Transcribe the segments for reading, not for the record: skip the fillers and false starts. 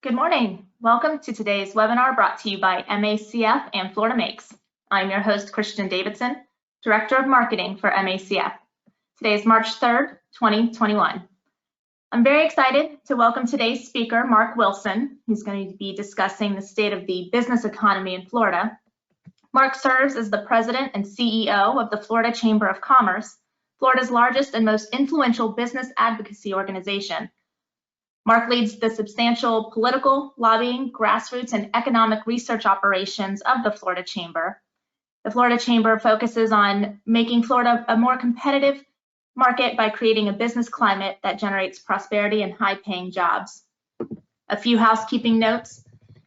Good morning. Welcome to today's webinar brought to you by MACF and Florida Makes. I'm your host, Christian Davidson, Director of Marketing for MACF. Today is March 3rd, 2021. I'm very excited to welcome today's speaker, Mark Wilson. He's going to be discussing the state of the business economy in Florida. Mark serves as the President and CEO of the Florida Chamber of Commerce, Florida's largest and most influential business advocacy organization. Mark leads the substantial political, lobbying, grassroots, and economic research operations of the Florida Chamber. The Florida Chamber focuses on making Florida a more competitive market by creating a business climate that generates prosperity and high-paying jobs. A few housekeeping notes.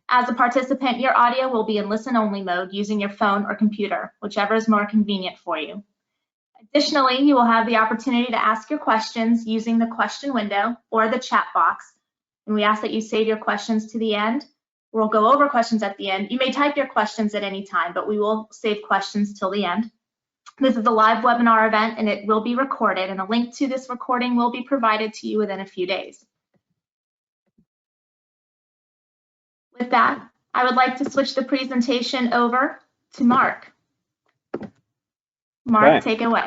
As a participant, your audio will be in listen-only mode using your phone or computer, whichever is more convenient for you. Additionally, you will have the opportunity to ask your questions using the question window or the chat box, and we ask that you save your questions to the end. We'll go over questions at the end. You may type your questions at any time, but we will save questions till the end. This is a live webinar event, and it will be recorded, and a link to this recording will be provided to you within a few days. With that, I would like to switch the presentation over to Mark. Mark, take it away.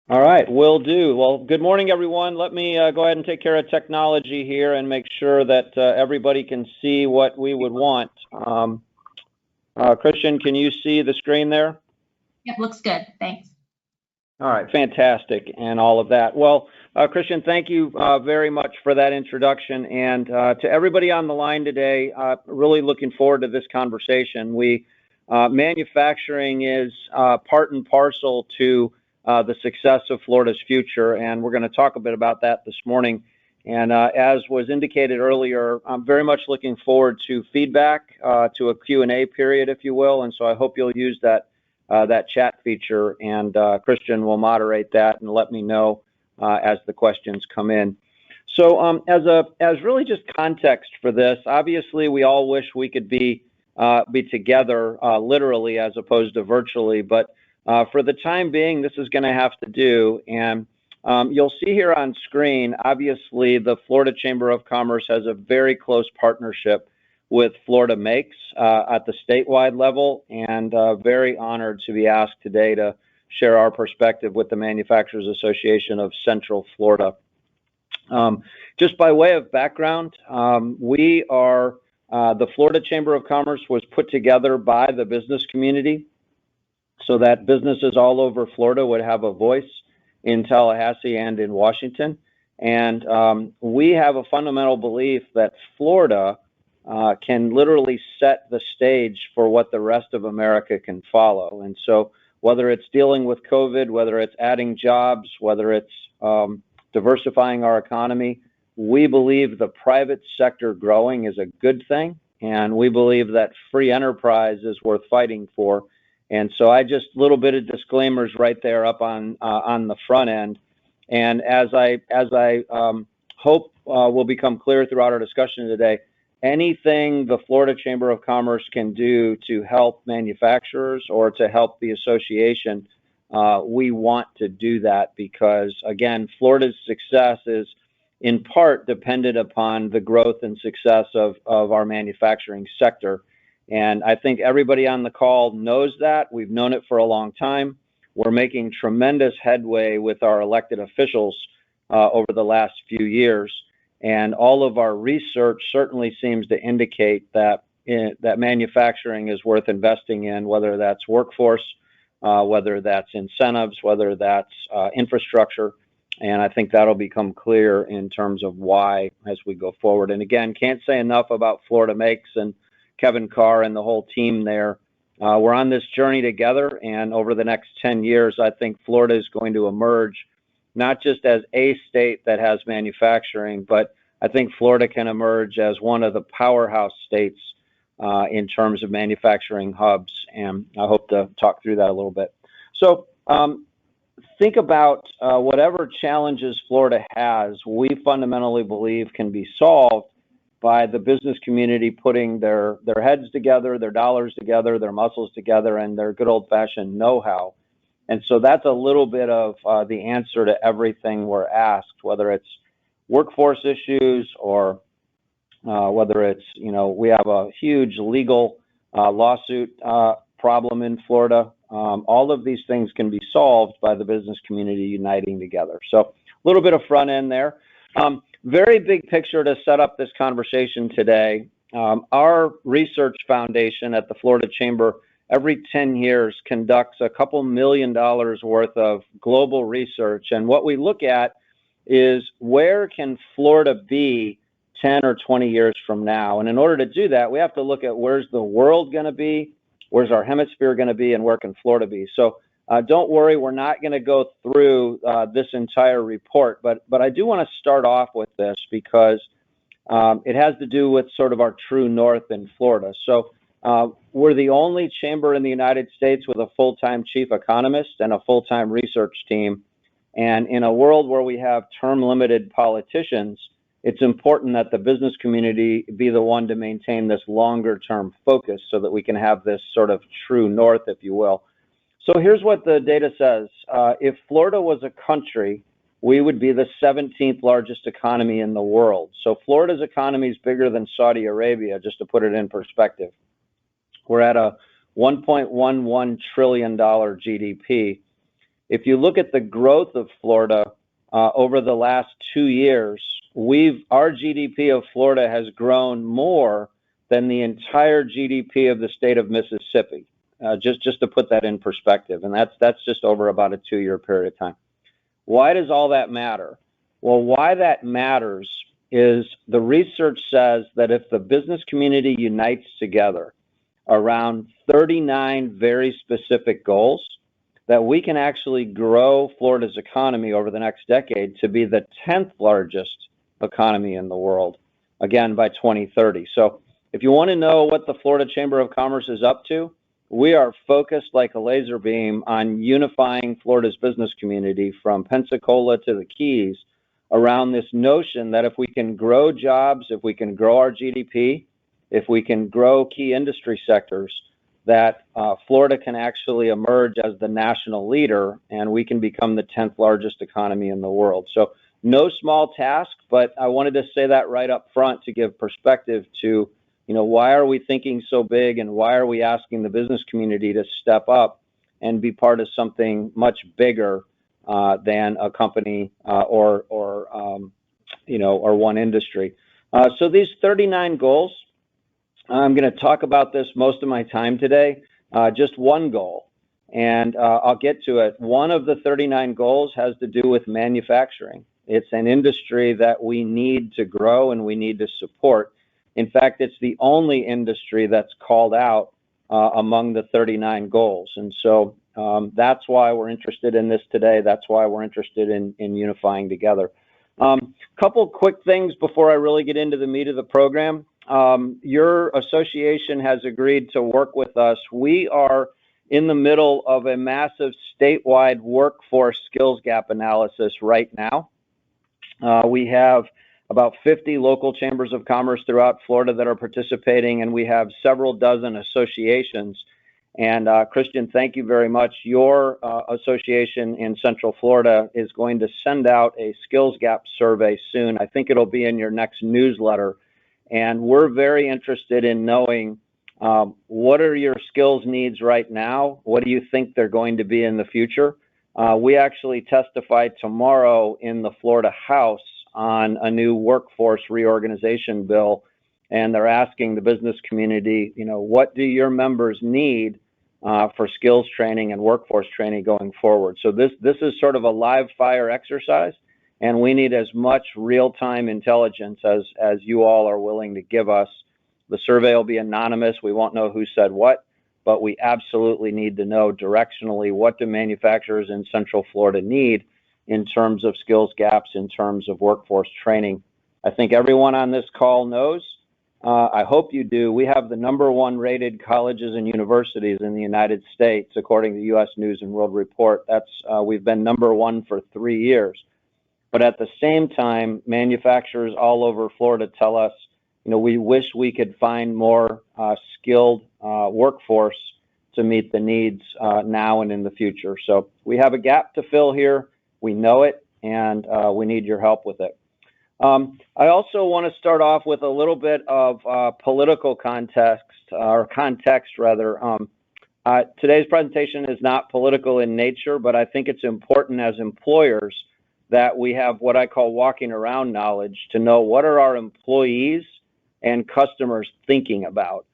All right, will do. Well, good morning, everyone. Let me go ahead and take care of technology here and make sure that everybody can see what we would want. Christian, can you see the screen there? Yep, looks good. Thanks. All right, fantastic, and all of that. Well, Christian, thank you very much for that introduction. And to everybody on the line today, really looking forward to this conversation. Manufacturing is part and parcel to the success of Florida's future, and we're going to talk a bit about that this morning. And as was indicated earlier, I'm very much looking forward to feedback, to a Q&A period, if you will, and so I hope you'll use that chat feature, and Christian will moderate that and let me know as the questions come in. So as really just context for this, obviously we all wish we could be together literally as opposed to virtually, but for the time being, this is going to have to do. And you'll see here on screen, obviously, the Florida Chamber of Commerce has a very close partnership with Florida Makes at the statewide level, and very honored to be asked today to share our perspective with the Manufacturers Association of Central Florida. Just by way of background, the Florida Chamber of Commerce was put together by the business community so that businesses all over Florida would have a voice in Tallahassee and in Washington. And we have a fundamental belief that Florida can literally set the stage for what the rest of America can follow. And so whether it's dealing with COVID, whether it's adding jobs, whether it's diversifying our economy, we believe the private sector growing is a good thing, and we believe that free enterprise is worth fighting for. And so a little bit of disclaimers right there up on the front end. And as I hope will become clear throughout our discussion today, anything the Florida Chamber of Commerce can do to help manufacturers or to help the association, we want to do that because, again, Florida's success is in part dependent upon the growth and success of our manufacturing sector. And I think everybody on the call knows that. We've known it for a long time. We're making tremendous headway with our elected officials over the last few years. And all of our research certainly seems to indicate that manufacturing is worth investing in, whether that's workforce, whether that's incentives, whether that's infrastructure. And I think that'll become clear in terms of why as we go forward. And again, can't say enough about Florida Makes and Kevin Carr and the whole team there. We're on this journey together, and over the next 10 years, I think Florida is going to emerge not just as a state that has manufacturing, but I think Florida can emerge as one of the powerhouse states in terms of manufacturing hubs. And I hope to talk through that a little bit. So think about whatever challenges Florida has, we fundamentally believe can be solved by the business community putting their heads together, their dollars together, their muscles together, and their good old-fashioned know-how. And so that's a little bit of the answer to everything we're asked, whether it's workforce issues or whether it's, we have a huge legal lawsuit problem in Florida. All of these things can be solved by the business community uniting together. So a little bit of front end there. Very big picture to set up this conversation today. Our research foundation at the Florida Chamber every 10 years conducts a couple $1 million worth of global research. And what we look at is where can Florida be 10 or 20 years from now? And in order to do that, we have to look at where's the world going to be, where's our hemisphere going to be, and where can Florida be? So don't worry, we're not going to go through this entire report, but I do want to start off with this because it has to do with sort of our true north in Florida. So we're the only chamber in the United States with a full-time chief economist and a full-time research team. And in a world where we have term-limited politicians, it's important that the business community be the one to maintain this longer-term focus so that we can have this sort of true north, if you will. So here's what the data says. If Florida was a country, we would be the 17th largest economy in the world. So Florida's economy is bigger than Saudi Arabia, just to put it in perspective. We're at a $1.11 trillion GDP. If you look at the growth of Florida over the last 2 years, our GDP of Florida has grown more than the entire GDP of the state of Mississippi. Just to put that in perspective, and that's just over about a 2-year period of time. Why does all that matter? Well, why that matters is the research says that if the business community unites together around 39 very specific goals, that we can actually grow Florida's economy over the next decade to be the 10th largest economy in the world, again, by 2030. So if you want to know what the Florida Chamber of Commerce is up to, we are focused like a laser beam on unifying Florida's business community from Pensacola to the Keys around this notion that if we can grow jobs, if we can grow our GDP, if we can grow key industry sectors, that Florida can actually emerge as the national leader and we can become the 10th largest economy in the world. So no small task, but I wanted to say that right up front to give perspective to, why are we thinking so big and why are we asking the business community to step up and be part of something much bigger than a company or one industry. So these 39 goals, I'm going to talk about this most of my time today, just one goal, and I'll get to it. One of the 39 goals has to do with manufacturing. It's an industry that we need to grow and we need to support. In fact, it's the only industry that's called out among the 39 goals. And so that's why we're interested in this today. That's why we're interested in unifying together. Couple quick things before I really get into the meat of the program. Your association has agreed to work with us. We are in the middle of a massive statewide workforce skills gap analysis right now. We have about 50 local chambers of commerce throughout Florida that are participating, and we have several dozen associations. And Christian, thank you very much. Your association in Central Florida is going to send out a skills gap survey soon. I think it'll be in your next newsletter. And we're very interested in knowing what are your skills needs right now? What do you think they're going to be in the future? We actually testify tomorrow in the Florida House on a new workforce reorganization bill. And they're asking the business community, what do your members need for skills training and workforce training going forward? So this is sort of a live fire exercise. And we need as much real-time intelligence as you all are willing to give us. The survey will be anonymous. We won't know who said what, but we absolutely need to know directionally what do manufacturers in Central Florida need in terms of skills gaps, in terms of workforce training. I think everyone on this call knows. I hope you do. We have the #1 rated colleges and universities in the United States, according to U.S. News and World Report. We've been #1 for 3 years. But at the same time, manufacturers all over Florida tell us, we wish we could find more skilled workforce to meet the needs now and in the future. So we have a gap to fill here. We know it, and we need your help with it. I also want to start off with a little bit of political context, or context rather. Today's presentation is not political in nature, but I think it's important as employers that we have what I call walking around knowledge to know what are our employees and customers thinking about.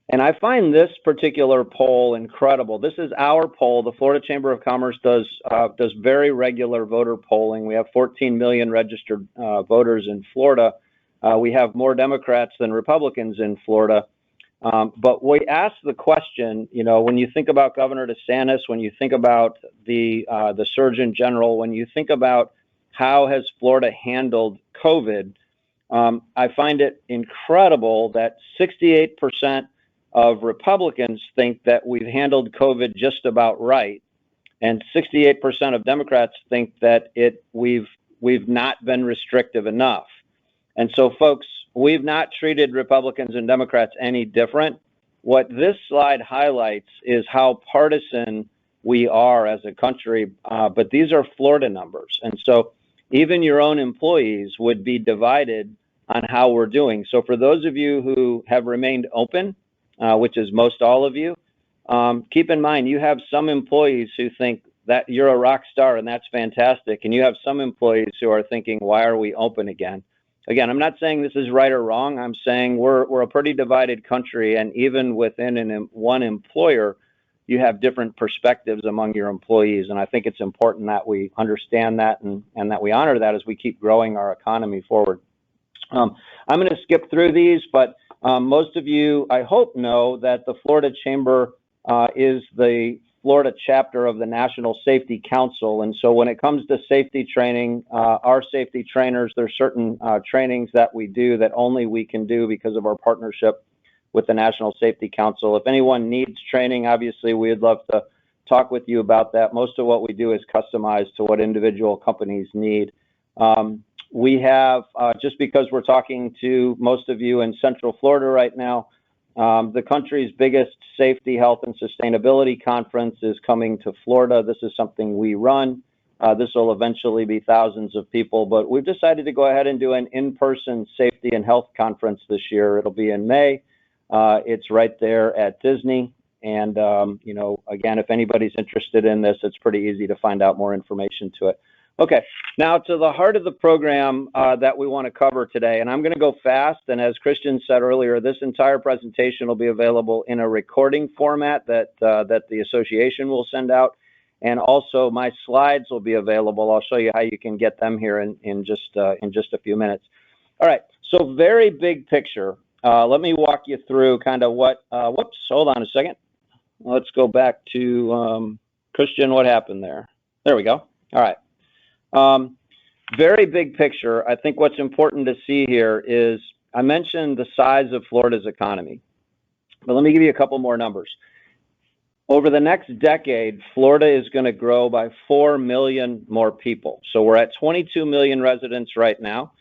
And I find this particular poll incredible. This is our poll. The Florida Chamber of Commerce does very regular voter polling. We have 14 million registered voters in Florida. We have more Democrats than Republicans in Florida. But we asked the question, you know, when you think about Governor DeSantis, when you think about the Surgeon General, when you think about how has Florida handled COVID, I find it incredible that 68% of Republicans think that we've handled COVID just about right, and 68% of Democrats think that we've not been restrictive enough. And so, folks, we've not treated Republicans and Democrats any different. What this slide highlights is how partisan we are as a country, but these are Florida numbers. And so even your own employees would be divided on how we're doing. So for those of you who have remained open, which is most all of you, keep in mind you have some employees who think that you're a rock star and that's fantastic, and you have some employees who are thinking, why are we open again? Again, I'm not saying this is right or wrong. I'm saying we're a pretty divided country, and even within one employer, you have different perspectives among your employees, and I think it's important that we understand that and that we honor that as we keep growing our economy forward. I'm going to skip through these, but most of you, I hope, know that the Florida Chamber is the Florida chapter of the National Safety Council. And so when it comes to safety training, our safety trainers, there's certain trainings that we do that only we can do because of our partnership with the National Safety Council. If anyone needs training, obviously we'd love to talk with you about that. Most of what we do is customized to what individual companies need. We have, just because we're talking to most of you in Central Florida right now, the country's biggest safety, health, and sustainability conference is coming to Florida. This is something we run. This will eventually be thousands of people, but we've decided to go ahead and do an in-person safety and health conference this year. It'll be in May. It's right there at Disney. And, you know, again, if anybody's interested in this, it's pretty easy to find out more information to it. Okay, now to the heart of the program that we want to cover today, and I'm going to go fast, and as Christian said earlier, this entire presentation will be available in a recording format that the association will send out, and also my slides will be available. I'll show you how you can get them here in just a few minutes. All right, so very big picture. Let me walk you through kind of what, whoops, hold on a second. Let's go back to Christian, what happened there? There we go, all right. Very big picture. I think what's important to see here is I mentioned the size of Florida's economy, but let me give you a couple more numbers. Over the next decade, Florida is going to grow by 4 million more people. So we're at 22 million residents right now,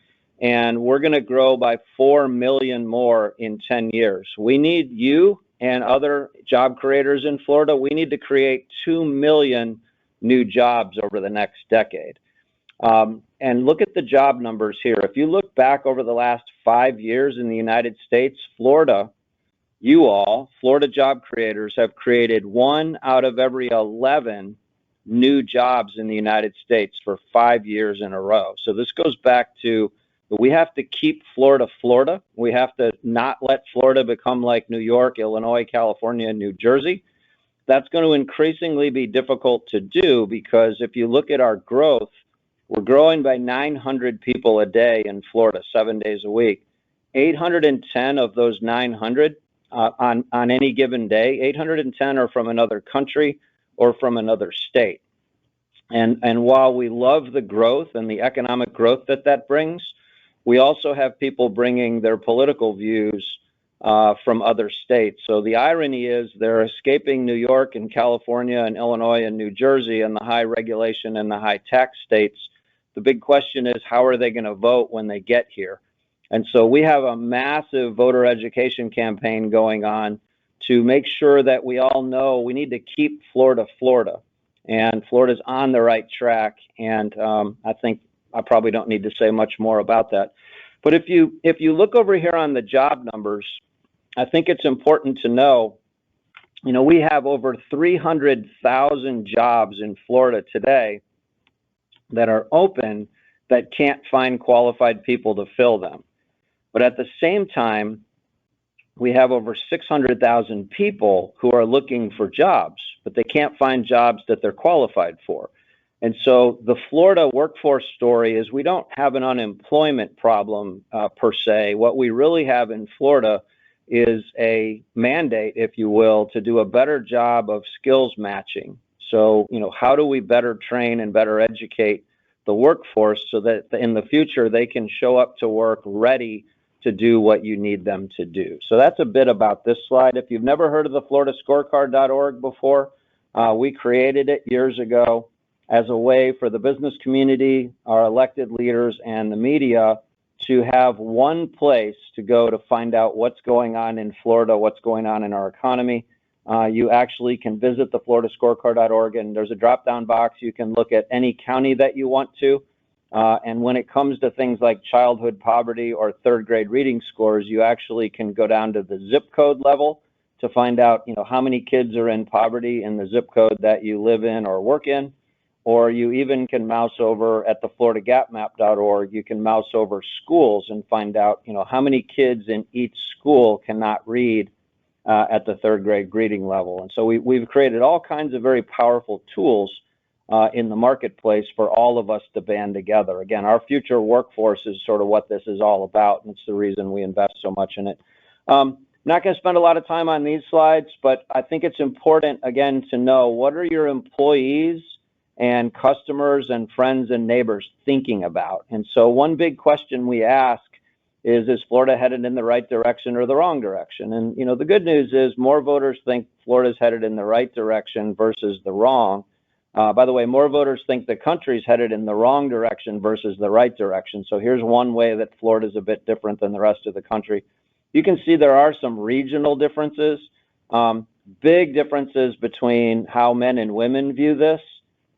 and we're going to grow by 4 million more in 10 years. We need you and other job creators in Florida. We need to create 2 million new jobs over the next decade. And look at the job numbers here. If you look back over the last 5 years in the United States, Florida job creators have created 1 out of every 11 new jobs in the United States for 5 years in a row. So this goes back to, we have to keep Florida, Florida. We have to not let Florida become like New York, Illinois, California, and New Jersey. That's going to increasingly be difficult to do because if you look at our growth, we're growing by 900 people a day in Florida, 7 days a week. 810 of those 900 on any given day, 810 are from another country or from another state. And while we love the growth and the economic growth that brings, we also have people bringing their political views from other states. So the irony is they're escaping New York and California and Illinois and New Jersey and the high regulation and the high tax states. The big question is, how are they going to vote when they get here? And so we have a massive voter education campaign going on to make sure that we all know we need to keep Florida, Florida. And Florida's on the right track. And I think I probably don't need to say much more about that. But if you look over here on the job numbers, I think it's important to know, we have over 300,000 jobs in Florida today that are open that can't find qualified people to fill them. But at the same time, we have over 600,000 people who are looking for jobs, but they can't find jobs that they're qualified for. And so the Florida workforce story is we don't have an unemployment problem per se. What we really have in Florida is a mandate, if you will, to do a better job of skills matching. So, how do we better train and better educate the workforce so that in the future they can show up to work ready to do what you need them to do? So that's a bit about this slide. If you've never heard of the FloridaScorecard.org before, we created it years ago as a way for the business community, our elected leaders, and the media to have one place to go to find out what's going on in Florida, what's going on in our economy. You actually can visit the FloridaScorecard.org, and there's a drop-down box. You can look at any county that you want to. And when it comes to things like childhood poverty or third grade reading scores, you actually can go down to the zip code level to find out, how many kids are in poverty in the zip code that you live in or work in. Or you even can mouse over at the FloridaGapMap.org. You can mouse over schools and find out, how many kids in each school cannot read at the third grade reading level. And so we've created all kinds of very powerful tools in the marketplace for all of us to band together. Again, our future workforce is sort of what this is all about, and it's the reason we invest so much in it. Not going to spend a lot of time on these slides, but I think it's important, again, to know what are your employees and customers and friends and neighbors thinking about. And so one big question we ask is Florida headed in the right direction or the wrong direction? And, the good news is more voters think Florida's headed in the right direction versus the wrong. By the way, more voters think the country's headed in the wrong direction versus the right direction. So here's one way that Florida's a bit different than the rest of the country. You can see there are some regional differences, big differences between how men and women view this,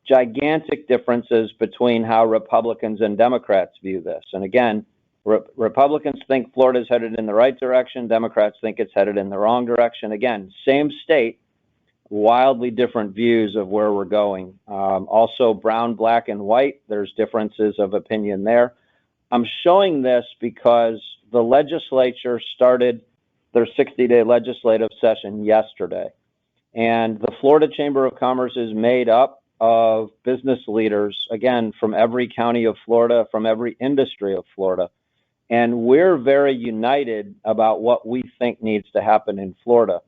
gigantic differences between how Republicans and Democrats view this. And again, Republicans think Florida's headed in the right direction. Democrats think it's headed in the wrong direction. Again, same state, wildly different views of where we're going. Also, brown, black, and white, there's differences of opinion there. I'm showing this because the legislature started their 60-day legislative session yesterday. And the Florida Chamber of Commerce is made up of business leaders, again, from every county of Florida, from every industry of Florida. And we're very united about what we think needs to happen in Florida.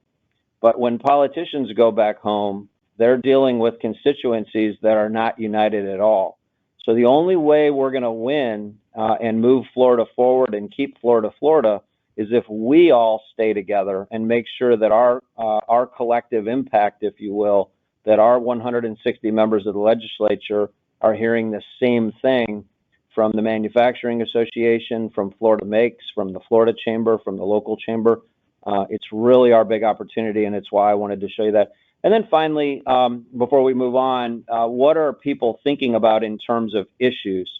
But when politicians go back home, they're dealing with constituencies that are not united at all. So the only way we're going to win and move Florida forward and keep Florida Florida is if we all stay together and make sure that our collective impact, if you will, that our 160 members of the legislature are hearing the same thing from the Manufacturing Association, from Florida Makes, from the Florida Chamber, from the local chamber. It's really our big opportunity, and it's why I wanted to show you that. And then finally, before we move on, what are people thinking about in terms of issues?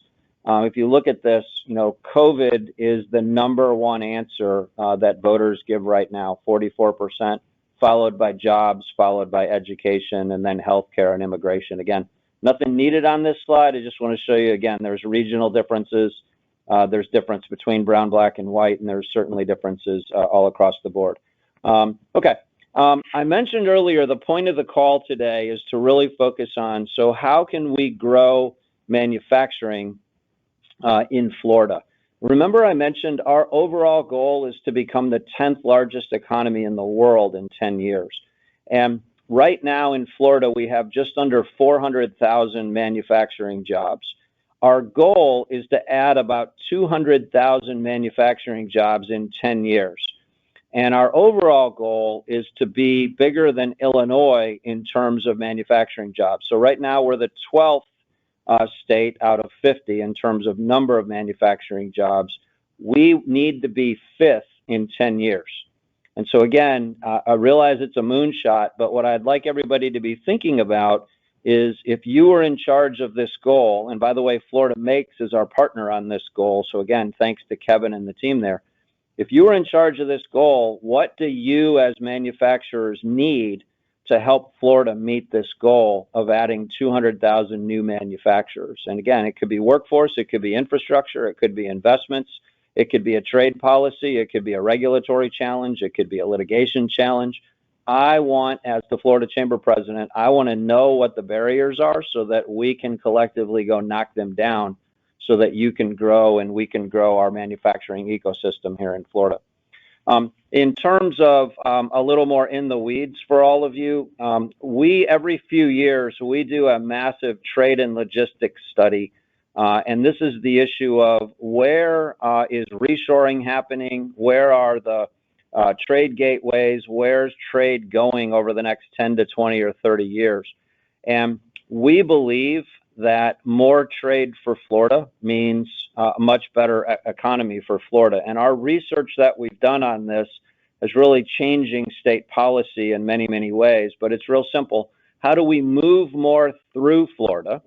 If you look at this, COVID is the number one answer that voters give right now, 44%. Followed by jobs, followed by education, and then healthcare and immigration. Again, nothing needed on this slide. I just want to show you, again, there's regional differences. There's difference between brown, black, and white, and there's certainly differences all across the board. Okay, I mentioned earlier the point of the call today is to really focus on, so how can we grow manufacturing in Florida? Remember, I mentioned our overall goal is to become the 10th largest economy in the world in 10 years. And right now in Florida, we have just under 400,000 manufacturing jobs. Our goal is to add about 200,000 manufacturing jobs in 10 years. And our overall goal is to be bigger than Illinois in terms of manufacturing jobs. So right now, we're the 12th state out of 50 in terms of number of manufacturing jobs. We need to be 5th in 10 years. And so again, I realize it's a moonshot, but what I'd like everybody to be thinking about is if you were in charge of this goal, and by the way, Florida Makes is our partner on this goal, so again, thanks to Kevin and the team there. If you were in charge of this goal, what do you as manufacturers need to help Florida meet this goal of adding 200,000 new manufacturers? And again, it could be workforce, it could be infrastructure, it could be investments, it could be a trade policy, it could be a regulatory challenge, it could be a litigation challenge. I want, as the Florida Chamber President, I want to know what the barriers are so that we can collectively go knock them down so that you can grow and we can grow our manufacturing ecosystem here in Florida. In terms of a little more in the weeds for all of you, every few years, we do a massive trade and logistics study. And this is the issue of where is reshoring happening? Where are the trade gateways? Where's trade going over the next 10 to 20 or 30 years? And we believe that more trade for Florida means a much better economy for Florida. And our research that we've done on this is really changing state policy in many, many ways. But it's real simple. How do we move more through Florida?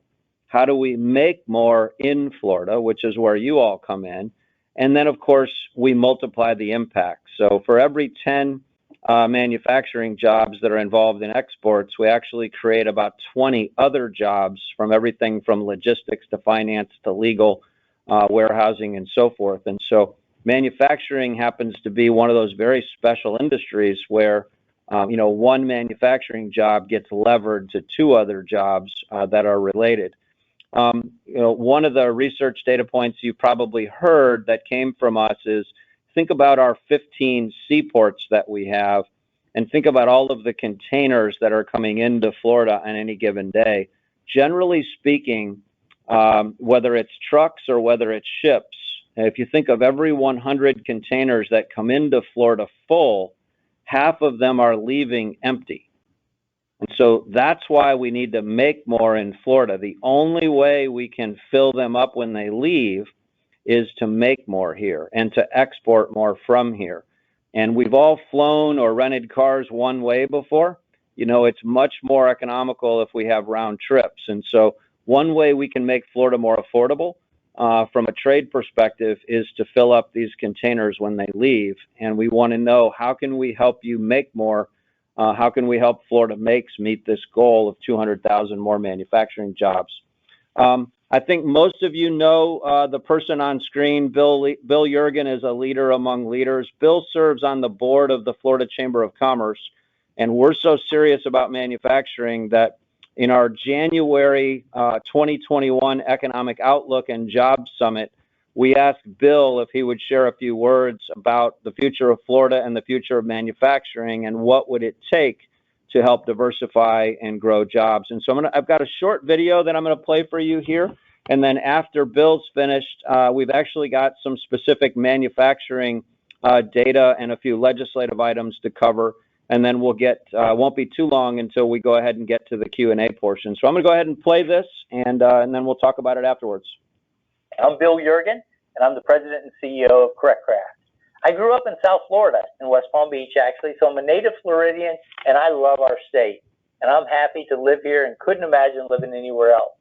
How do we make more in Florida, which is where you all come in? And then, of course, we multiply the impact. So for every 10 manufacturing jobs that are involved in exports, we actually create about 20 other jobs from everything from logistics to finance to legal, warehousing, and so forth. And so manufacturing happens to be one of those very special industries where one manufacturing job gets levered to 2 other jobs that are related. One of the research data points you probably heard that came from us is think about our 15 seaports that we have and think about all of the containers that are coming into Florida on any given day. Generally speaking, whether it's trucks or whether it's ships, if you think of every 100 containers that come into Florida full, half of them are leaving empty. And so that's why we need to make more in Florida. The only way we can fill them up when they leave is to make more here and to export more from here. And we've all flown or rented cars one way before. It's much more economical if we have round trips. And so one way we can make Florida more affordable from a trade perspective is to fill up these containers when they leave. And we want to know, how can we help you make more? How can we help Florida Makes meet this goal of 200,000 more manufacturing jobs? I think most of you know the person on screen. Bill Jurgen is a leader among leaders. Bill serves on the board of the Florida Chamber of Commerce, and we're so serious about manufacturing that in our January 2021 Economic Outlook and Jobs Summit, we asked Bill if he would share a few words about the future of Florida and the future of manufacturing and what would it take to help diversify and grow jobs. And so I've got a short video that I'm going to play for you here. And then after Bill's finished, we've actually got some specific manufacturing data and a few legislative items to cover. And then we'll won't be too long until we go ahead and get to the Q&A portion. So I'm going to go ahead and play this, and then we'll talk about it afterwards. I'm Bill Jurgen, and I'm the president and CEO of CorrectCraft. I grew up in South Florida, in West Palm Beach, actually, so I'm a native Floridian, and I love our state. And I'm happy to live here and couldn't imagine living anywhere else.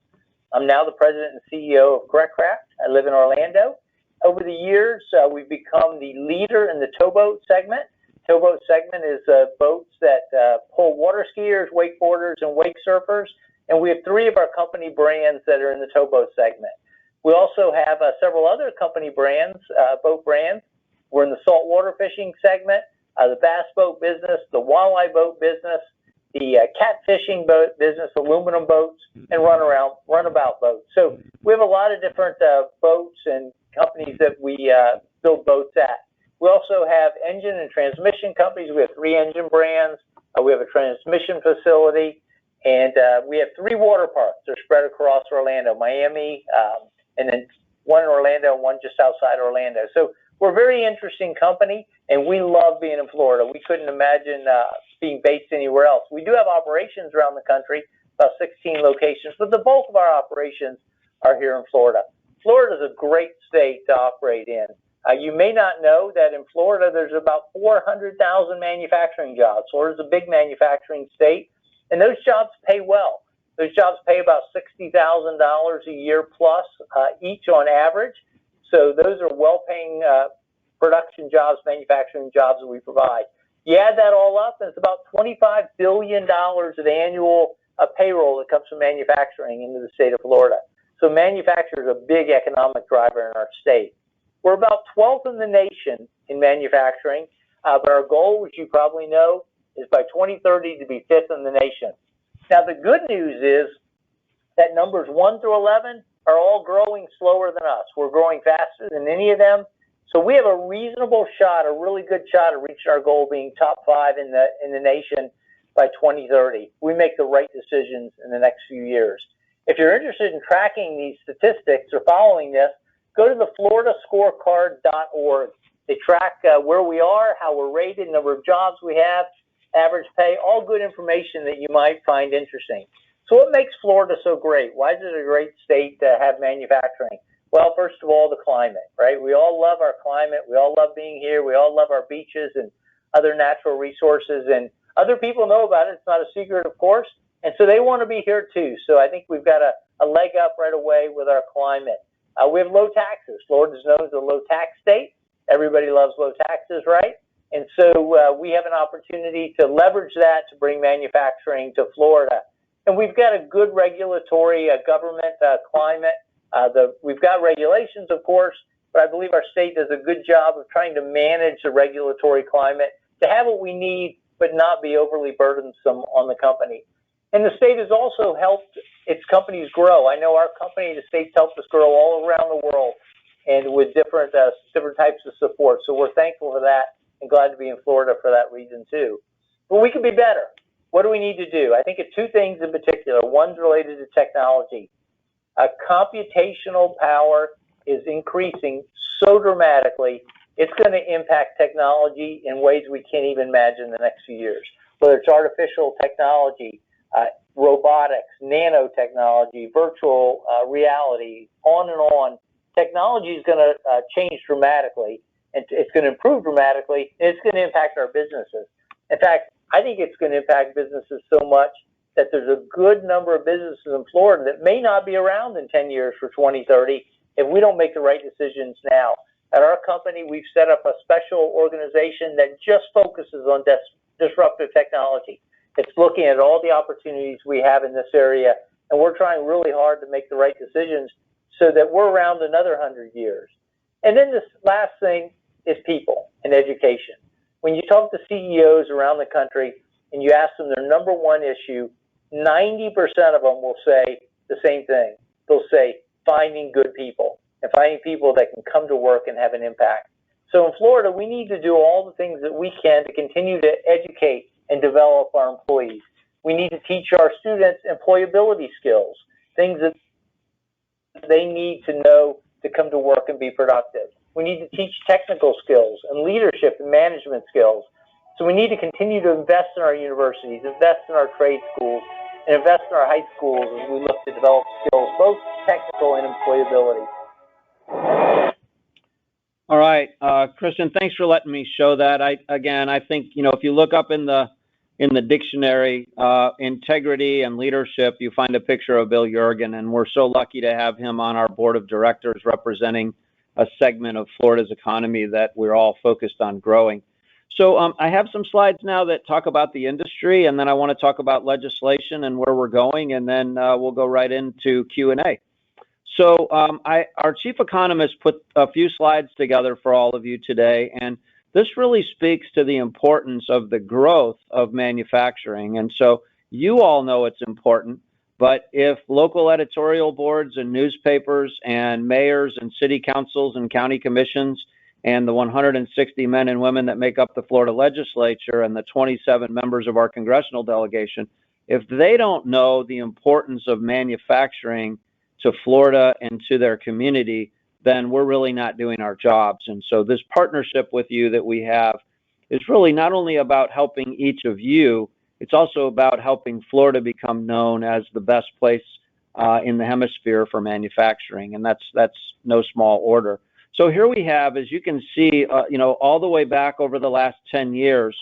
I'm now the president and CEO of CorrectCraft. I live in Orlando. Over the years, we've become the leader in the towboat segment. Towboat segment is boats that pull water skiers, wakeboarders, and wake surfers. And we have 3 of our company brands that are in the towboat segment. We also have several other company brands, boat brands. We're in the saltwater fishing segment, the bass boat business, the walleye boat business, the catfishing boat business, aluminum boats, and runabout boats. So we have a lot of different boats and companies that we build boats at. We also have engine and transmission companies. We have 3 engine brands. We have a transmission facility, and we have 3 water parks. They're spread across Orlando, Miami, and then 1 in Orlando and 1 just outside Orlando. So we're a very interesting company, and we love being in Florida. We couldn't imagine being based anywhere else. We do have operations around the country, about 16 locations, but the bulk of our operations are here in Florida. Florida is a great state to operate in. You may not know that in Florida, there's about 400,000 manufacturing jobs. Florida's a big manufacturing state, and those jobs pay well. Those jobs pay about $60,000 a year plus each on average. So those are well-paying production jobs, manufacturing jobs that we provide. You add that all up, and it's about $25 billion of annual payroll that comes from manufacturing into the state of Florida. So manufacturing is a big economic driver in our state. We're about 12th in the nation in manufacturing, but our goal, which you probably know, is by 2030 to be 5th in the nation. Now, the good news is that numbers 1 through 11 are all growing slower than us. We're growing faster than any of them. So we have a reasonable shot, a really good shot at reaching our goal being top 5 in the nation by 2030. We make the right decisions in the next few years. If you're interested in tracking these statistics or following this, go to the floridascorecard.org. They track where we are, how we're rated, number of jobs we have, average pay, all good information that you might find interesting. So what makes Florida so great? Why is it a great state to have manufacturing? Well, first of all, the climate, right? We all love our climate. We all love being here. We all love our beaches and other natural resources. And other people know about it. It's not a secret, of course. And so they want to be here too. So I think we've got a leg up right away with our climate. We have low taxes. Florida's known as a low tax state. Everybody loves low taxes, right? And so we have an opportunity to leverage that to bring manufacturing to Florida. And we've got a good regulatory government climate. We've got regulations, of course, but I believe our state does a good job of trying to manage the regulatory climate to have what we need, but not be overly burdensome on the company. And the state has also helped its companies grow. I know our company, the state's helped us grow all around the world and with different types of support. So we're thankful for that and glad to be in Florida for that reason too. But we can be better. What do we need to do? I think of two things in particular. One's related to technology. Computational power is increasing so dramatically, it's going to impact technology in ways we can't even imagine in the next few years. Whether it's artificial technology, robotics, nanotechnology, virtual reality, on and on. Technology is going to change dramatically, and it's going to improve dramatically, and it's going to impact our businesses. In fact, I think it's going to impact businesses so much that there's a good number of businesses in Florida that may not be around in 10 years for 2030 if we don't make the right decisions now. At our company, we've set up a special organization that just focuses on disruptive technology. It's looking at all the opportunities we have in this area, and we're trying really hard to make the right decisions so that we're around another 100 years. And then this last thing is people and education. When you talk to CEOs around the country and you ask them their number one issue, 90% of them will say the same thing. They'll say finding good people and finding people that can come to work and have an impact. So in Florida, we need to do all the things that we can to continue to educate and develop our employees. We need to teach our students employability skills, things that they need to know to come to work and be productive. We need to teach technical skills and leadership and management skills. So we need to continue to invest in our universities, invest in our trade schools, and invest in our high schools as we look to develop skills, both technical and employability. All right, Christian, thanks for letting me show that. I think, if you look up in the dictionary, integrity and leadership, you find a picture of Bill Yeargin, and we're so lucky to have him on our board of directors representing a segment of Florida's economy that we're all focused on growing. So I have some slides now that talk about the industry, and then I want to talk about legislation and where we're going, and then we'll go right into Q&A. So our chief economist put a few slides together for all of you today, and this really speaks to the importance of the growth of manufacturing. And so you all know it's important, but if local editorial boards and newspapers and mayors and city councils and county commissions and the 160 men and women that make up the Florida legislature and the 27 members of our congressional delegation, if they don't know the importance of manufacturing to Florida and to their community, then we're really not doing our jobs. And so this partnership with you that we have is really not only about helping each of you, it's also about helping Florida become known as the best place in the hemisphere for manufacturing. And that's no small order. So here we have, as you can see, all the way back over the last 10 years,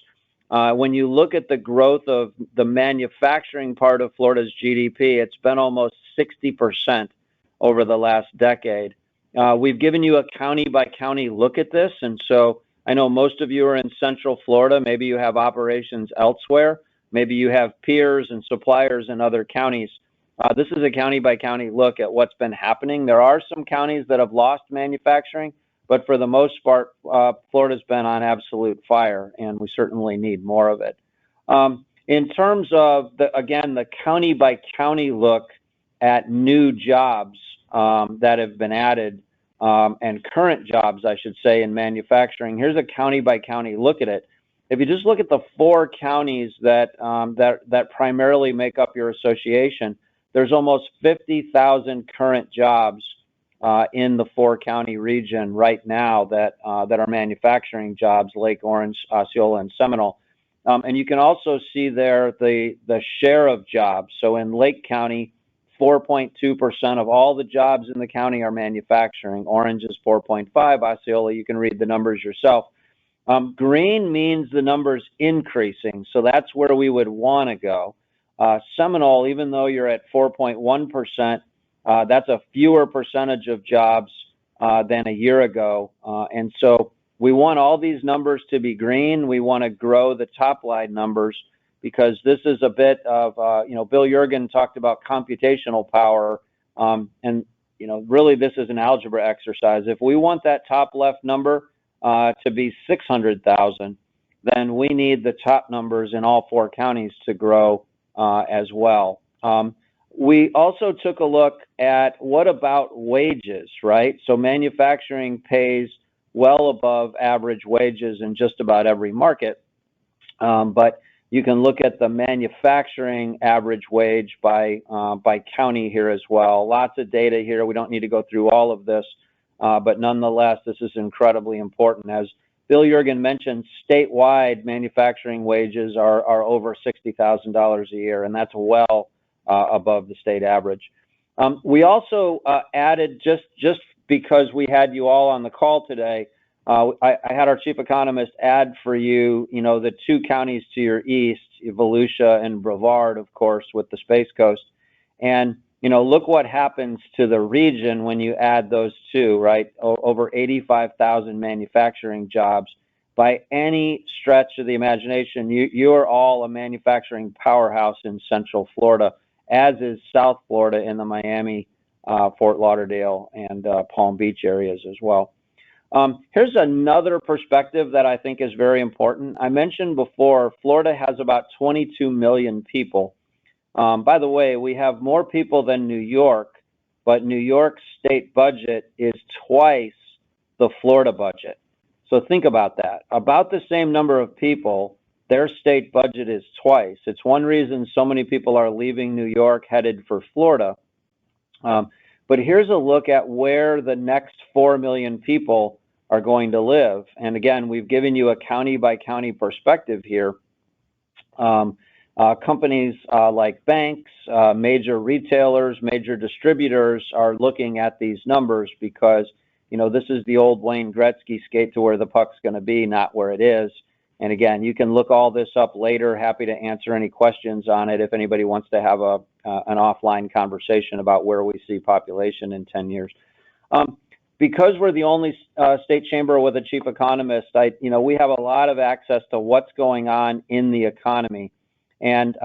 When you look at the growth of the manufacturing part of Florida's GDP, it's been almost 60% over the last decade. We've given you a county by county look at this, and so I know most of you are in Central Florida. Maybe you have operations elsewhere. Maybe you have peers and suppliers in other counties. This is a county by county look at what's been happening. There are some counties that have lost manufacturing, but for the most part, Florida's been on absolute fire, and we certainly need more of it. In terms of, the county by county look at new jobs that have been added, and current jobs, I should say, in manufacturing, here's a county by county look at it. If you just look at the 4 counties that primarily make up your association, there's almost 50,000 current jobs in the 4-county region right now that are manufacturing jobs: Lake Orange, Osceola, and Seminole. And you can also see there the share of jobs. So in Lake County, 4.2% of all the jobs in the county are manufacturing. Orange is 4.5. Osceola, you can read the numbers yourself. Green means the number's increasing, so that's where we would want to go. Seminole, even though you're at 4.1%, that's a fewer percentage of jobs than a year ago. And so we want all these numbers to be green. We want to grow the top line numbers because this is a bit of, Bill Yergin talked about computational power. And, really this is an algebra exercise. If we want that top left number to be 600,000, then we need the top numbers in all 4 counties to grow as well. We also took a look at what about wages, right? So manufacturing pays well above average wages in just about every market, but you can look at the manufacturing average wage by county here as well. Lots of data here. We don't need to go through all of this, but nonetheless, this is incredibly important. As Bill Yergin mentioned, statewide manufacturing wages are over $60,000 a year, and that's well above the state average. We also added, just because we had you all on the call today, I had our chief economist add for you, the 2 counties to your east, Volusia and Brevard, of course, with the Space Coast. And, look what happens to the region when you add those 2, right? Over 85,000 manufacturing jobs. By any stretch of the imagination, you are all a manufacturing powerhouse in Central Florida, as is South Florida in the Miami, Fort Lauderdale, and Palm Beach areas as well. Here's another perspective that I think is very important. I mentioned before, Florida has about 22 million people. By the way, we have more people than New York, but New York's state budget is twice the Florida budget. So think about that. About the same number of people, their state budget is twice. It's one reason so many people are leaving New York headed for Florida. But here's a look at where the next 4 million people are going to live. And again, we've given you a county by county perspective here. Companies like banks, major retailers, major distributors are looking at these numbers because, this is the old Wayne Gretzky skate to where the puck's going to be, not where it is. And again, you can look all this up later. Happy to answer any questions on it if anybody wants to have an offline conversation about where we see population in 10 years. Because we're the only state chamber with a chief economist, we have a lot of access to what's going on in the economy. And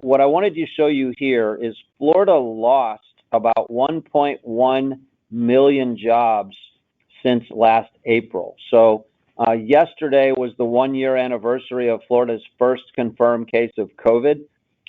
what I wanted to show you here is Florida lost about 1.1 million jobs since last April. So yesterday was the 1-year anniversary of Florida's first confirmed case of COVID.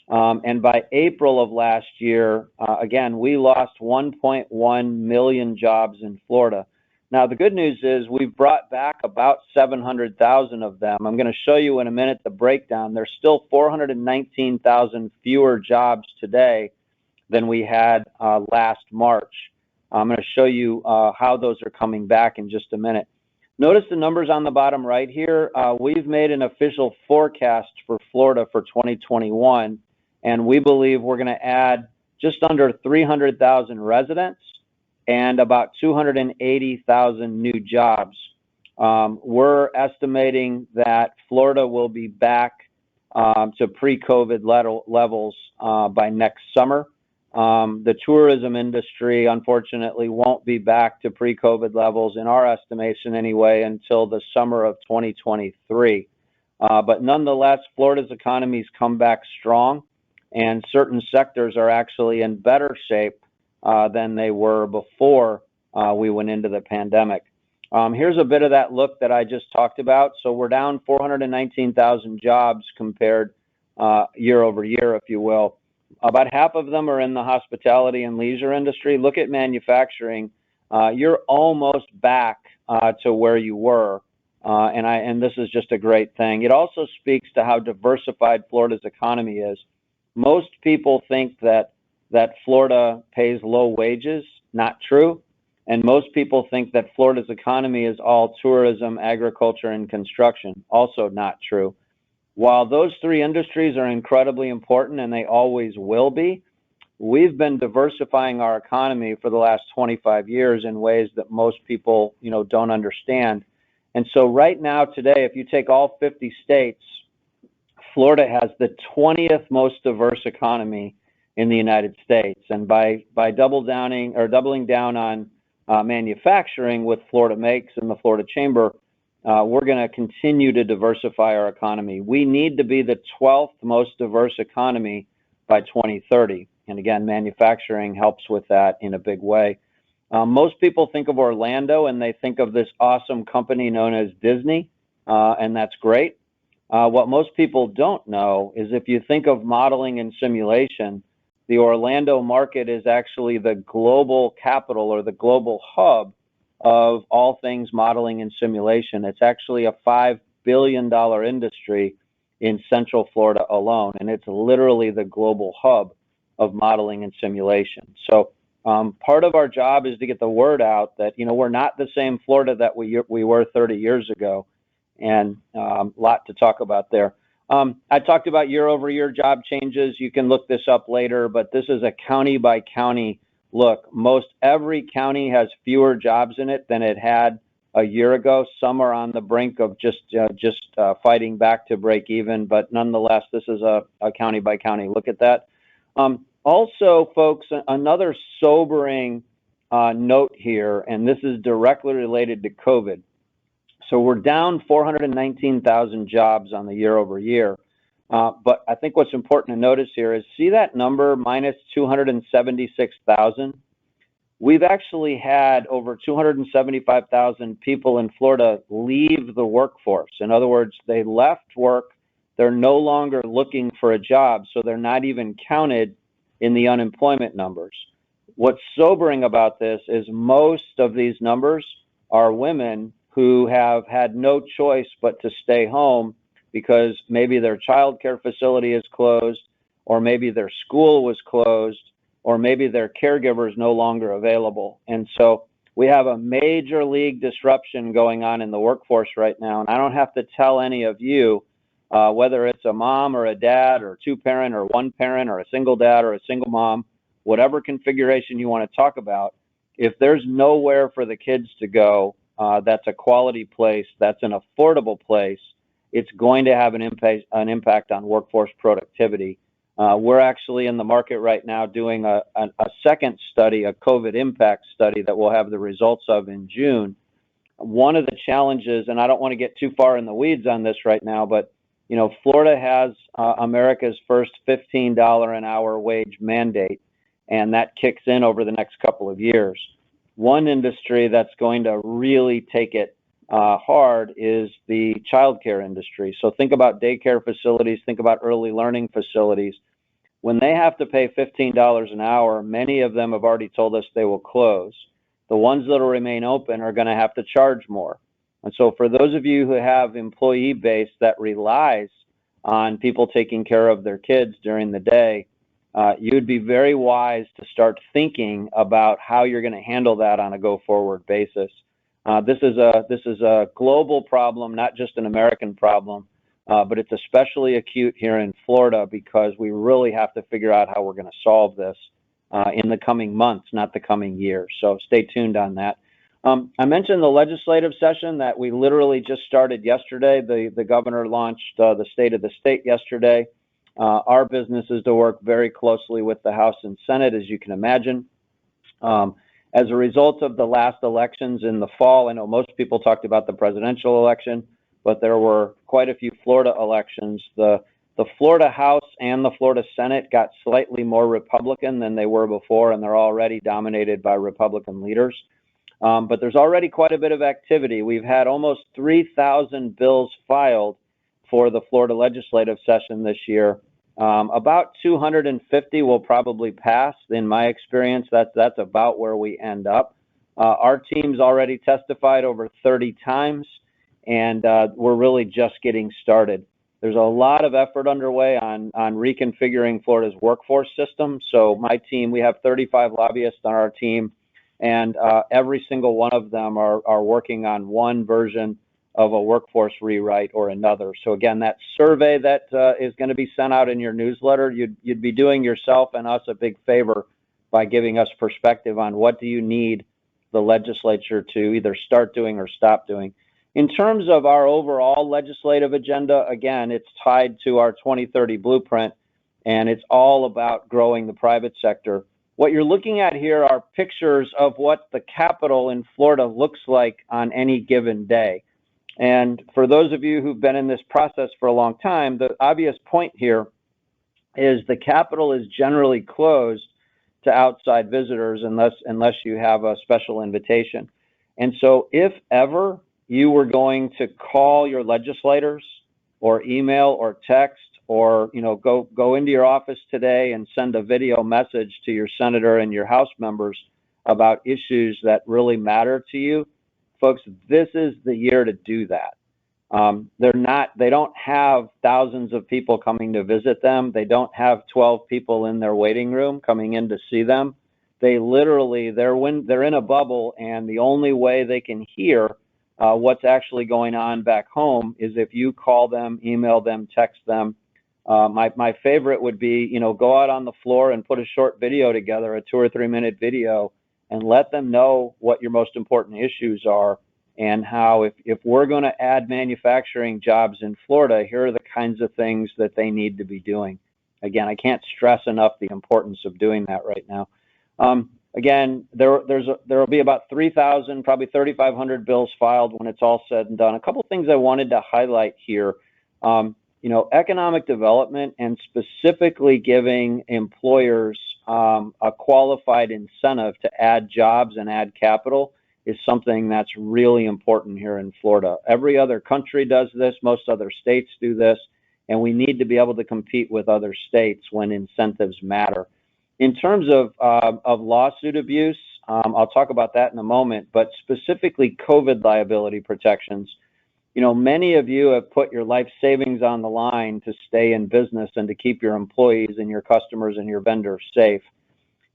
And by April of last year, again, we lost 1.1 million jobs in Florida. Now, the good news is we've brought back about 700,000 of them. I'm going to show you in a minute the breakdown. There's still 419,000 fewer jobs today than we had last March. I'm going to show you how those are coming back in just a minute. Notice the numbers on the bottom right here. We've made an official forecast for Florida for 2021, and we believe we're going to add just under 300,000 residents and about 280,000 new jobs We're estimating that Florida will be back to pre-COVID levels by next summer. The tourism industry, unfortunately, won't be back to pre-COVID levels, in our estimation anyway, until the summer of 2023. But nonetheless, Florida's economy's come back strong, and certain sectors are actually in better shape than they were before we went into the pandemic. Here's a bit of that look that I just talked about. So we're down 419,000 jobs compared year over year, if you will. About half of them are in the hospitality and leisure industry. Look at manufacturing. You're almost back to where you were. And this is just a great thing. It also speaks to how diversified Florida's economy is. Most people think that Florida pays low wages. Not true. And most people think that Florida's economy is all tourism, agriculture, and construction. Also not true. While those three industries are incredibly important, and they always will be, we've been diversifying our economy for the last 25 years in ways that most people, don't understand. And so right now, today, if you take all 50 states, Florida has the 20th most diverse economy in the United States. And by doubling down on manufacturing with Florida Makes and the Florida Chamber, we're going to continue to diversify our economy. We need to be the 12th most diverse economy by 2030. And again, manufacturing helps with that in a big way. Most people think of Orlando and they think of this awesome company known as Disney, and that's great. What most people don't know is if you think of modeling and simulation, the Orlando market is actually the global capital or the global hub of all things modeling and simulation. It's actually a $5 billion industry in Central Florida alone, and it's literally the global hub of modeling and simulation. So part of our job is to get the word out that, we're not the same Florida that we were 30 years ago, and a lot to talk about there. I talked about year-over-year job changes. You can look this up later, but this is a county-by-county look. Most every county has fewer jobs in it than it had a year ago. Some are on the brink of just fighting back to break even, but nonetheless, this is a county-by-county look at that. Also, folks, another sobering note here, and this is directly related to COVID. So we're down 419,000 jobs on the year over year. But I think what's important to notice here is, see that number, minus 276,000? We've actually had over 275,000 people in Florida leave the workforce. In other words, they left work. They're no longer looking for a job, so they're not even counted in the unemployment numbers. What's sobering about this is most of these numbers are women who have had no choice but to stay home because maybe their child care facility is closed, or maybe their school was closed, or maybe their caregiver is no longer available. And so we have a major league disruption going on in the workforce right now. And I don't have to tell any of you, whether it's a mom or a dad or two-parent or one parent or a single dad or a single mom, whatever configuration you want to talk about, if there's nowhere for the kids to go, that's a quality place, that's an affordable place, it's going to have an impact on workforce productivity. We're actually in the market right now doing a second study, a COVID impact study that we'll have the results of in June. One of the challenges, and I don't want to get too far in the weeds on this right now, but Florida has America's first $15 an hour wage mandate, and that kicks in over the next couple of years. One industry that's going to really take it hard is the childcare industry. So think about daycare facilities, think about early learning facilities. When they have to pay $15 an hour, many of them have already told us they will close. The ones that will remain open are going to have to charge more. And so for those of you who have employee base that relies on people taking care of their kids during the day, you'd be very wise to start thinking about how you're going to handle that on a go-forward basis. This is a global problem, not just an American problem, but it's especially acute here in Florida because we really have to figure out how we're going to solve this in the coming months, not the coming years. So stay tuned on that. I mentioned the legislative session that we literally just started yesterday. The governor launched the State of the State yesterday. Our business is to work very closely with the House and Senate, as you can imagine. As a result of the last elections in the fall, I know most people talked about the presidential election, but there were quite a few Florida elections. The Florida House and the Florida Senate got slightly more Republican than they were before, and they're already dominated by Republican leaders. But there's already quite a bit of activity. We've had almost 3,000 bills filed for the Florida legislative session this year. About 250 will probably pass. In my experience, that's about where we end up. Our team's already testified over 30 times, and we're really just getting started. There's a lot of effort underway on reconfiguring Florida's workforce system. So my team, we have 35 lobbyists on our team, and every single one of them are working on one version of a workforce rewrite or another. So again, that survey that is going to be sent out in your newsletter, you'd be doing yourself and us a big favor by giving us perspective on what do you need the legislature to either start doing or stop doing. In terms of our overall legislative agenda, again, it's tied to our 2030 blueprint, and it's all about growing the private sector. What you're looking at here are pictures of what the Capitol in Florida looks like on any given day. And for those of you who've been in this process for a long time, the obvious point here is the Capitol is generally closed to outside visitors unless you have a special invitation. And so if ever you were going to call your legislators or email or text or go into your office today and send a video message to your senator and your House members about issues that really matter to you, folks, this is the year to do that. They don't have thousands of people coming to visit them. They don't have 12 people in their waiting room coming in to see them. They literally, they're in a bubble, and the only way they can hear what's actually going on back home is if you call them, email them, text them. My favorite would be, go out on the floor and put a short video together, a 2 or 3 minute video, and let them know what your most important issues are and how if we're going to add manufacturing jobs in Florida, here are the kinds of things that they need to be doing. Again, I can't stress enough the importance of doing that right now. Again, there will be about 3,000, probably 3,500 bills filed when it's all said and done. A couple of things I wanted to highlight here. Economic development and specifically giving employers a qualified incentive to add jobs and add capital is something that's really important here in Florida. Every other country does this, most other states do this, and we need to be able to compete with other states when incentives matter. In terms of lawsuit abuse, I'll talk about that in a moment, but specifically COVID liability protections. Many of you have put your life savings on the line to stay in business and to keep your employees and your customers and your vendors safe.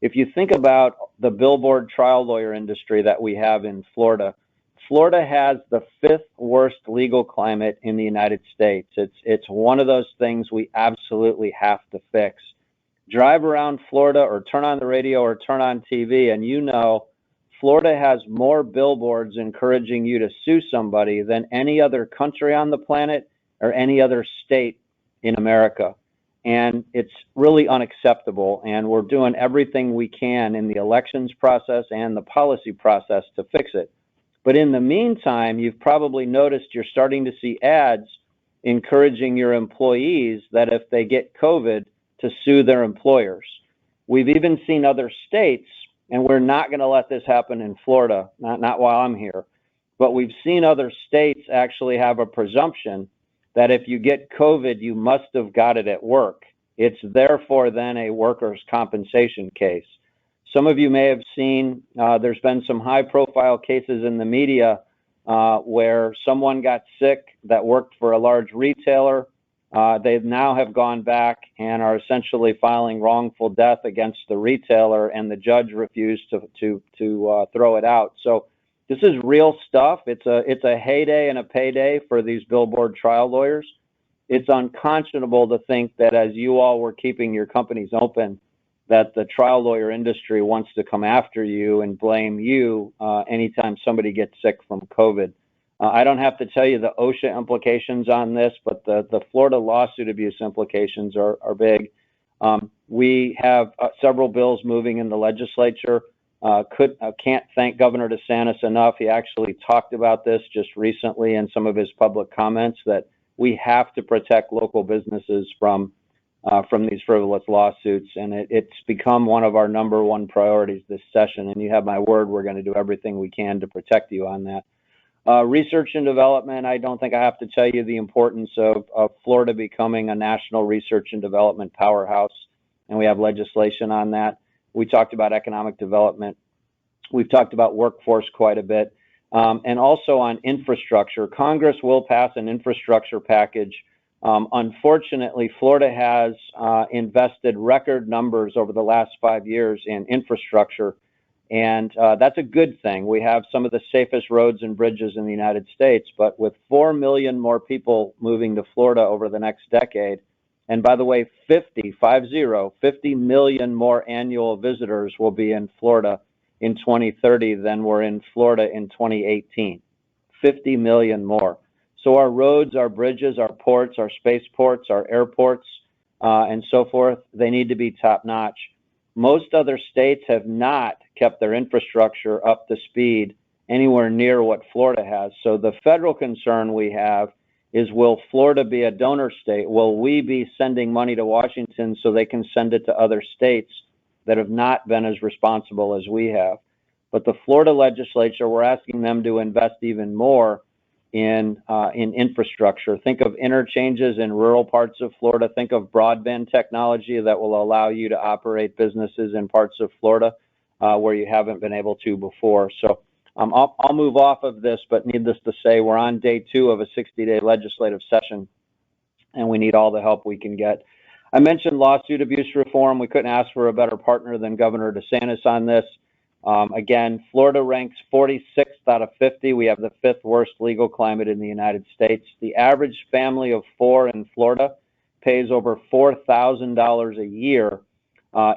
If you think about the billboard trial lawyer industry that we have in Florida, Florida has the 5th worst legal climate in the United States. It's one of those things we absolutely have to fix. Drive around Florida or turn on the radio or turn on TV, and Florida has more billboards encouraging you to sue somebody than any other country on the planet or any other state in America. And it's really unacceptable. And we're doing everything we can in the elections process and the policy process to fix it. But in the meantime, you've probably noticed you're starting to see ads encouraging your employees that if they get COVID, to sue their employers. We've even seen other states, and we're not going to let this happen in Florida, not while I'm here, but we've seen other states actually have a presumption that if you get COVID, you must have got it at work. It's therefore then a workers' compensation case. Some of you may have seen there's been some high-profile cases in the media where someone got sick that worked for a large retailer. They now have gone back and are essentially filing wrongful death against the retailer, and the judge refused to throw it out. So this is real stuff. It's a heyday and a payday for these billboard trial lawyers. It's unconscionable to think that as you all were keeping your companies open, that the trial lawyer industry wants to come after you and blame you anytime somebody gets sick from COVID. I don't have to tell you the OSHA implications on this, but the Florida lawsuit abuse implications are big. We have several bills moving in the legislature. Can't thank Governor DeSantis enough. He actually talked about this just recently in some of his public comments, that we have to protect local businesses from these frivolous lawsuits, and it's become one of our #1 priorities this session. And you have my word, we're going to do everything we can to protect you on that. Research and development, I don't think I have to tell you the importance of Florida becoming a national research and development powerhouse, and we have legislation on that. We talked about economic development. We've talked about workforce quite a bit, and also on infrastructure. Congress will pass an infrastructure package. Unfortunately, Florida has invested record numbers over the last 5 years in infrastructure, and that's a good thing. We have some of the safest roads and bridges in the United States, but with 4 million more people moving to Florida over the next decade, and by the way, 50 million more annual visitors will be in Florida in 2030 than were in Florida in 2018. 50 million more. So our roads, our bridges, our ports, our spaceports, our airports, and so forth, they need to be top notch. Most other states have not kept their infrastructure up to speed anywhere near what Florida has. So the federal concern we have is, will Florida be a donor state? Will we be sending money to Washington so they can send it to other states that have not been as responsible as we have? But the Florida legislature, we're asking them to invest even more in infrastructure. Think of interchanges in rural parts of Florida. Think of broadband technology that will allow you to operate businesses in parts of Florida where you haven't been able to before. So I'll move off of this, but needless to say, we're on day 2 of a 60-day legislative session, and we need all the help we can get. I mentioned lawsuit abuse reform. We couldn't ask for a better partner than Governor DeSantis on this. Again, Florida ranks 46th out of 50. We have the 5th worst legal climate in the United States. The average family of 4 in Florida pays over $4,000 a year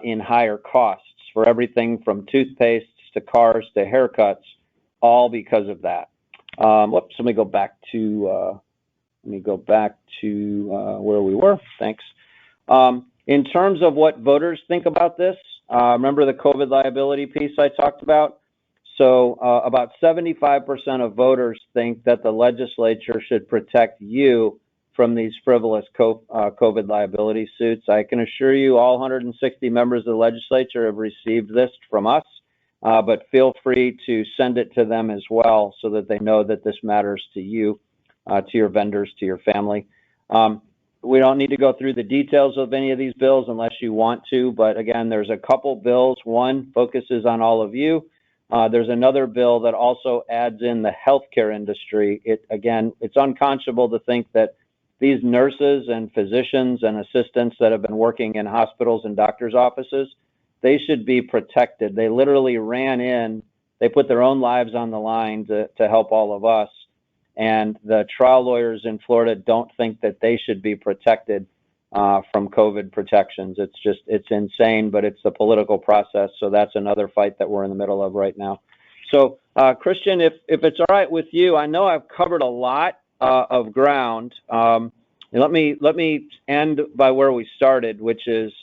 in higher costs for everything from toothpastes to cars to haircuts, all because of that. Whoops, let me go back to where we were. Thanks. In terms of what voters think about this, remember the COVID liability piece I talked about? So about 75% of voters think that the legislature should protect you from these frivolous COVID liability suits. I can assure you all 160 members of the legislature have received this from us, but feel free to send it to them as well so that they know that this matters to you, to your vendors, to your family. We don't need to go through the details of any of these bills unless you want to, but again, there's a couple bills. One focuses on all of you. There's another bill that also adds in the healthcare industry. It's unconscionable to think that these nurses and physicians and assistants that have been working in hospitals and doctors' offices, they should be protected. They literally ran in, they put their own lives on the line to help all of us. And the trial lawyers in Florida don't think that they should be protected from COVID protections. It's insane, but it's the political process. So that's another fight that we're in the middle of right now. So Christian, if it's all right with you, I know I've covered a lot of ground. Let me end by where we started, which is,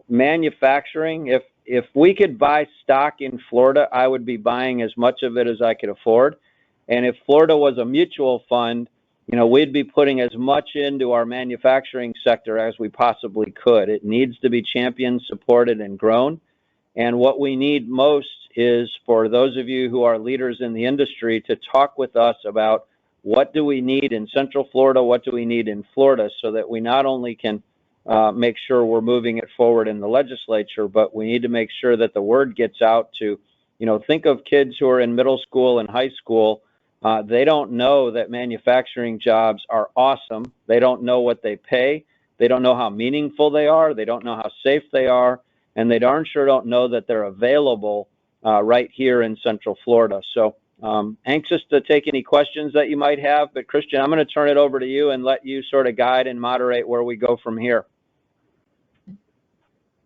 manufacturing. If we could buy stock in Florida, I would be buying as much of it as I could afford. And if Florida was a mutual fund, we'd be putting as much into our manufacturing sector as we possibly could. It needs to be championed, supported, and grown. And what we need most is for those of you who are leaders in the industry to talk with us about what do we need in Central Florida, what do we need in Florida, so that we not only can make sure we're moving it forward in the legislature, but we need to make sure that the word gets out to, think of kids who are in middle school and high school. They don't know that manufacturing jobs are awesome. They don't know what they pay. They don't know how meaningful they are. They don't know how safe they are. And they darn sure don't know that they're available right here in Central Florida. So anxious to take any questions that you might have. But Christian, I'm going to turn it over to you and let you sort of guide and moderate where we go from here.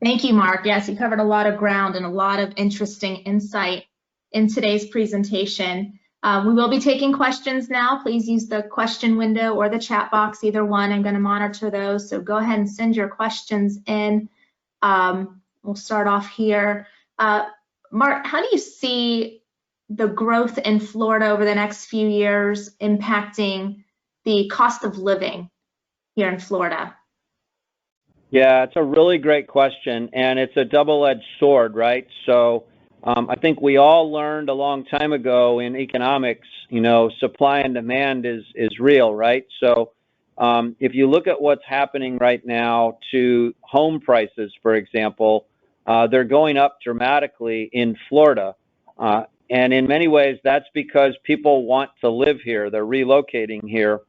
Thank you, Mark. Yes, you covered a lot of ground and a lot of interesting insight in today's presentation. We will be taking questions now. Please use the question window or the chat box, either one. I'm going to monitor those, so go ahead and send your questions in. We'll start off here. Mark, how do you see the growth in Florida over the next few years impacting the cost of living here in Florida? Yeah, it's a really great question, and it's a double-edged sword, right? So I think we all learned a long time ago in economics, supply and demand is real, right? So if you look at what's happening right now to home prices, for example, they're going up dramatically in Florida. And in many ways, that's because people want to live here. They're relocating here.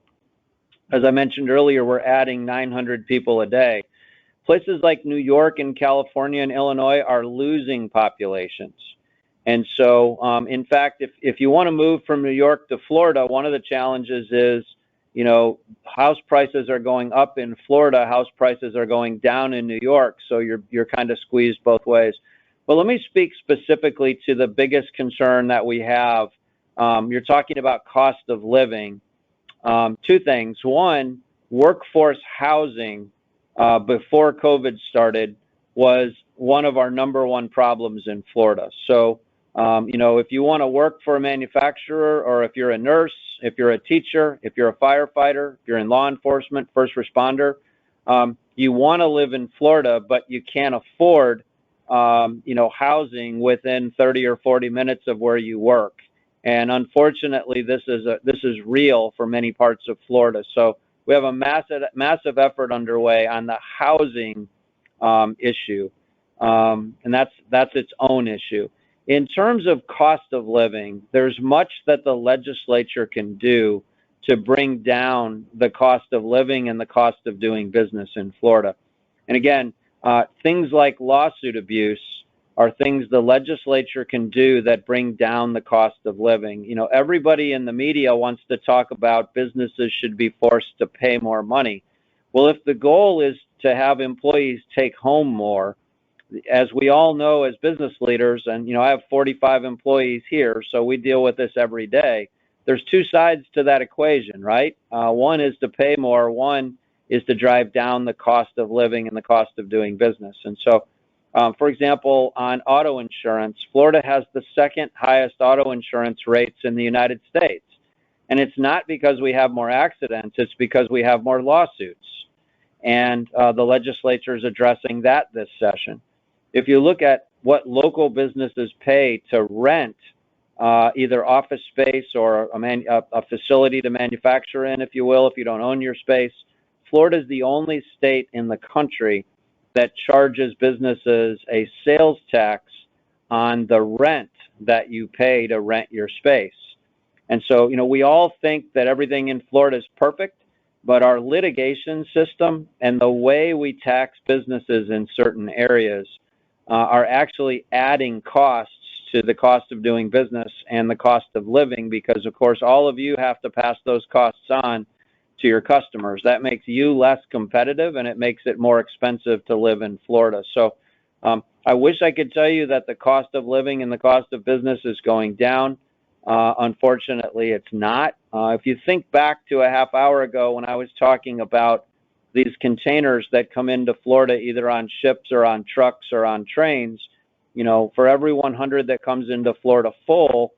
As I mentioned earlier, we're adding 900 people a day. Places like New York and California and Illinois are losing populations. And so, in fact, if you want to move from New York to Florida, one of the challenges is, house prices are going up in Florida, house prices are going down in New York, so you're kind of squeezed both ways. But let me speak specifically to the biggest concern that we have. You're talking about cost of living. Two things. One, workforce housing before COVID started was one of our #1 problems in Florida. So, if you want to work for a manufacturer, or if you're a nurse, if you're a teacher, if you're a firefighter, if you're in law enforcement, first responder, you want to live in Florida, but you can't afford, housing within 30 or 40 minutes of where you work. And unfortunately, this is real for many parts of Florida. So we have a massive effort underway on the housing issue, and that's its own issue. In terms of cost of living, there's much that the legislature can do to bring down the cost of living and the cost of doing business in Florida. And again, things like lawsuit abuse are things the legislature can do that bring down the cost of living. Everybody in the media wants to talk about businesses should be forced to pay more money. Well, if the goal is to have employees take home more, as we all know as business leaders, and I have 45 employees here, so we deal with this every day. There's two sides to that equation, right? One is to pay more. One is to drive down the cost of living and the cost of doing business. And so, for example, on auto insurance, Florida has the second highest auto insurance rates in the United States. And it's not because we have more accidents, it's because we have more lawsuits. And the legislature is addressing that this session. If you look at what local businesses pay to rent either office space or a facility to manufacture in, if you will, if you don't own your space, Florida is the only state in the country that charges businesses a sales tax on the rent that you pay to rent your space. And so, we all think that everything in Florida is perfect, but our litigation system and the way we tax businesses in certain areas are actually adding costs to the cost of doing business and the cost of living, because, of course, all of you have to pass those costs on to your customers. That makes you less competitive, and it makes it more expensive to live in Florida. So I wish I could tell you that the cost of living and the cost of business is going down. Unfortunately, it's not. If you think back to a half hour ago when I was talking about these containers that come into Florida either on ships or on trucks or on trains, for every 100 that comes into Florida full,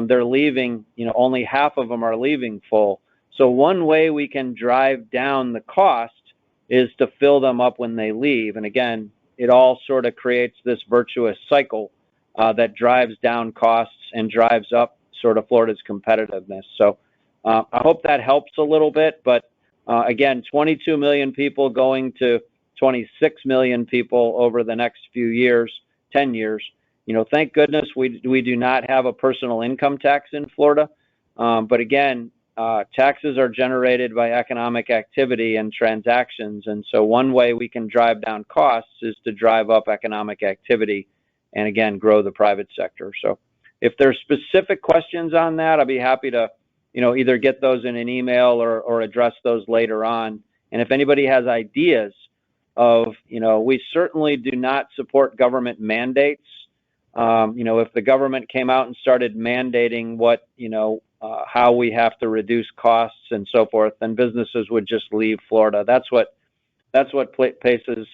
they're leaving, only half of them are leaving full. So one way we can drive down the cost is to fill them up when they leave. And again, it all sort of creates this virtuous cycle that drives down costs and drives up sort of Florida's competitiveness. So I hope that helps a little bit. But again, 22 million people going to 26 million people over the next few years, 10 years. Thank goodness we do not have a personal income tax in Florida. But again, taxes are generated by economic activity and transactions. And so one way we can drive down costs is to drive up economic activity and, again, grow the private sector. So if there's specific questions on that, I'll be happy to, either get those in an email or address those later on. And if anybody has ideas we certainly do not support government mandates. If the government came out and started mandating how we have to reduce costs and so forth, then businesses would just leave Florida. That's what places,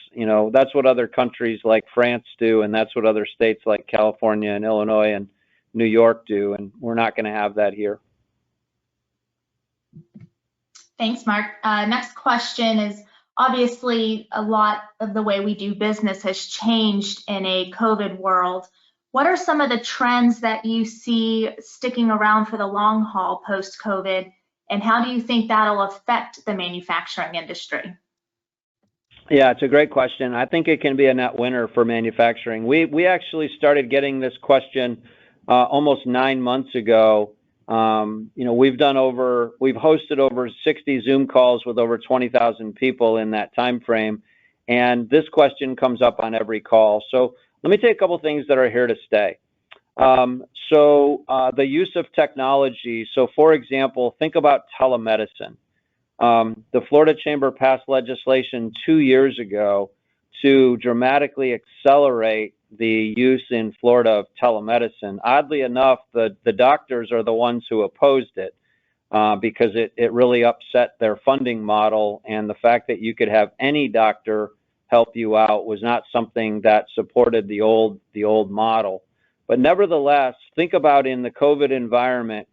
that's what other countries like France do, and that's what other states like California and Illinois and New York do, and we're not going to have that here. Thanks, Mark. Next question is, obviously, a lot of the way we do business has changed in a COVID world. What are some of the trends that you see sticking around for the long haul post-COVID, and how do you think that'll affect the manufacturing industry? Yeah, it's a great question. I think it can be a net winner for manufacturing. We actually started getting this question almost 9 months ago. We've hosted over 60 Zoom calls with over 20,000 people in that time frame, and this question comes up on every call. So let me take a couple things that are here to stay. The use of technology. So for example, think about telemedicine. The Florida Chamber passed legislation 2 years ago to dramatically accelerate the use in Florida of telemedicine. Oddly enough, the doctors are the ones who opposed it because it really upset their funding model, and the fact that you could have any doctor help you out was not something that supported the old model. But nevertheless, think about in the COVID environment,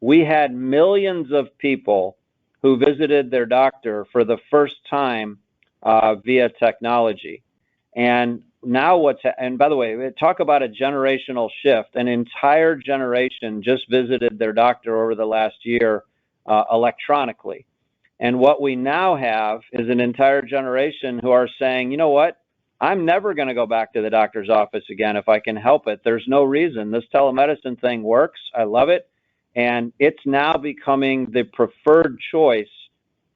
we had millions of people who visited their doctor for the first time via technology. And now and by the way, talk about a generational shift. An entire generation just visited their doctor over the last year electronically. And what we now have is an entire generation who are saying, you know what, I'm never going to go back to the doctor's office again if I can help it. There's no reason. This telemedicine thing works. I love it. And it's now becoming the preferred choice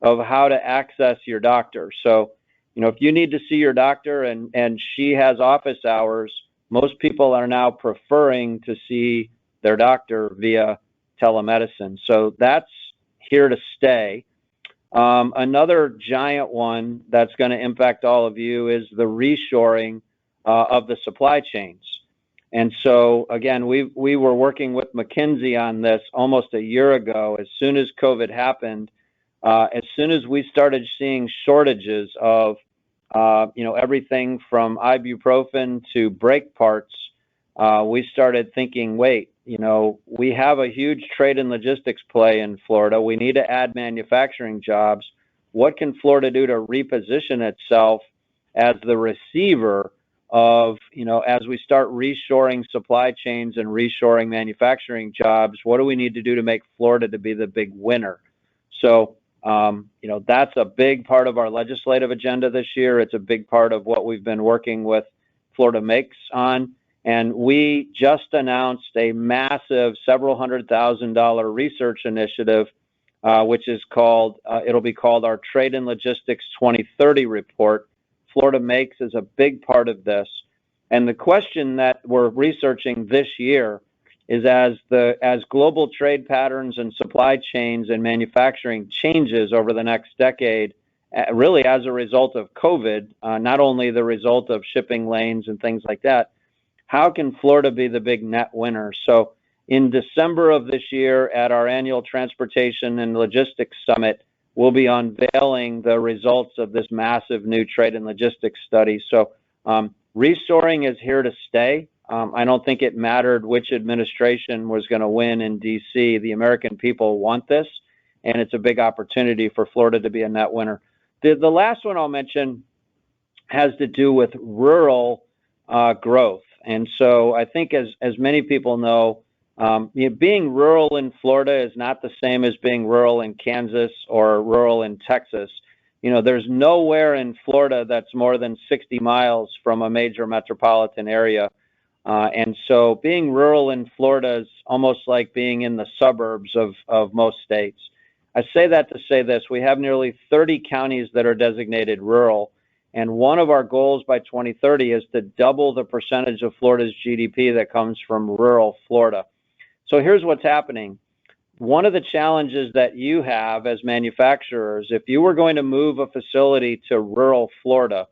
of how to access your doctor. So, if you need to see your doctor and she has office hours, most people are now preferring to see their doctor via telemedicine. So that's here to stay. Another giant one that's going to impact all of you is the reshoring of the supply chains. And so, again, we were working with McKinsey on this almost a year ago. As soon as COVID happened, as soon as we started seeing shortages of, everything from ibuprofen to brake parts, we started thinking, wait, we have a huge trade and logistics play in Florida. We need to add manufacturing jobs. What can Florida do to reposition itself as the receiver of, as we start reshoring supply chains and reshoring manufacturing jobs, what do we need to do to make Florida to be the big winner? So, that's a big part of our legislative agenda this year. It's a big part of what we've been working with Florida Makes on. And we just announced a massive several $100,000 research initiative, which is it'll be called our Trade and Logistics 2030 report. Florida Makes is a big part of this. And the question that we're researching this year is as global trade patterns and supply chains and manufacturing changes over the next decade, really as a result of COVID, not only the result of shipping lanes and things like that, how can Florida be the big net winner? So in December of this year at our annual Transportation and Logistics Summit, we'll be unveiling the results of this massive new trade and logistics study. So reshoring is here to stay. I don't think it mattered which administration was going to win in D.C. The American people want this, and it's a big opportunity for Florida to be a net winner. The last one I'll mention has to do with rural growth. And so I think as many people know, being rural in Florida is not the same as being rural in Kansas or rural in Texas. There's nowhere in Florida that's more than 60 miles from a major metropolitan area. And so being rural in Florida is almost like being in the suburbs of most states. I say that to say this: we have nearly 30 counties that are designated rural. And one of our goals by 2030 is to double the percentage of Florida's GDP that comes from rural Florida. So here's what's happening. One of the challenges that you have as manufacturers, if you were going to move a facility to rural Florida,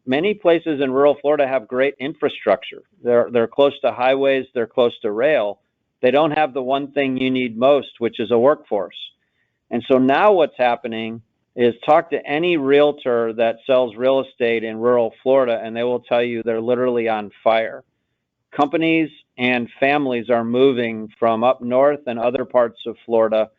Many places in rural Florida have great infrastructure. They're close to highways, they're close to rail. They don't have the one thing you need most, which is a workforce. And so now what's happening is talk to any realtor that sells real estate in rural Florida, and they will tell you they're literally on fire. Companies and families are moving from up north and other parts of Florida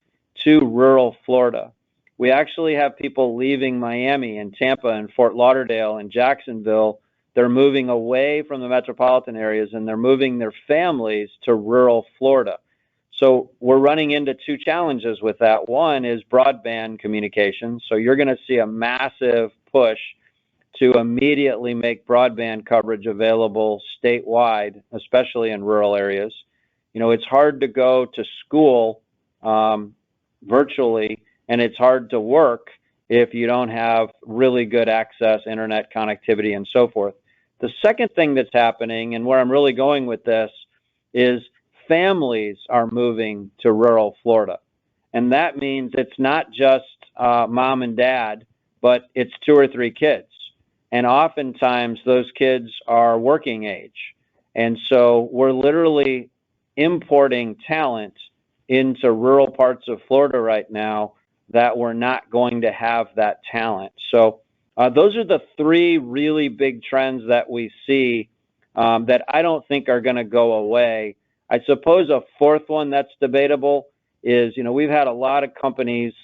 to rural Florida. We actually have people leaving Miami and Tampa and Fort Lauderdale and Jacksonville. They're moving away from the metropolitan areas and they're moving their families to rural Florida. So we're running into two challenges with that. One is broadband communication. So you're going to see a massive push to immediately make broadband coverage available statewide, especially in rural areas. You know, it's hard to go to school virtually, and it's hard to work if you don't have really good access, internet connectivity, and so forth. The second thing that's happening, and where I'm really going with this, is families are moving to rural Florida. And that means it's not just mom and dad, but it's 2 or 3 kids. And oftentimes those kids are working age. And so we're literally importing talent into rural parts of Florida right now that we're not going to have that talent. So those are the 3 really big trends that we see that I don't think are going to go away. I suppose a 4th one that's debatable is, you know, we've had a lot of companies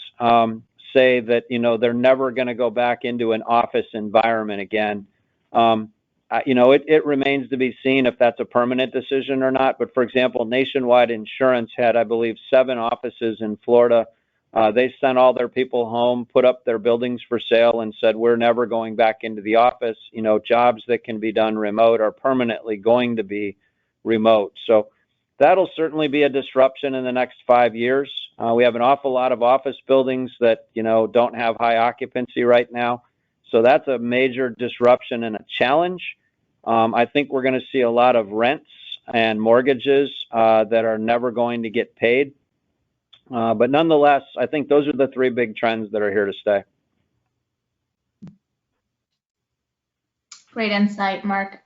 say that, you know, they're never going to go back into an office environment again. You know, it remains to be seen if that's a permanent decision or not. But for example, Nationwide Insurance had, I believe, 7 offices in Florida. They sent all their people home, put up their buildings for sale, and said, we're never going back into the office. You know, jobs that can be done remote are permanently going to be remote. So that'll certainly be a disruption in the next 5 years. We have an awful lot of office buildings that, you know, don't have high occupancy right now. So that's a major disruption and a challenge. I think we're going to see a lot of rents and mortgages that are never going to get paid. But nonetheless, I think those are the 3 big trends that are here to stay. Great insight, Mark.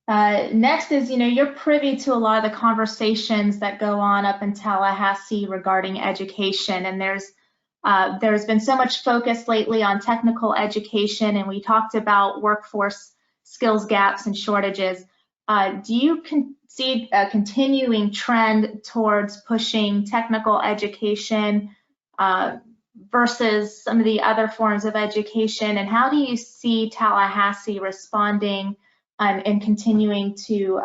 Next is, you know, you're privy to a lot of the conversations that go on up in Tallahassee regarding education, and there's been so much focus lately on technical education, and we talked about workforce skills gaps and shortages. Do you see a continuing trend towards pushing technical education versus some of the other forms of education, and how do you see Tallahassee responding and continuing to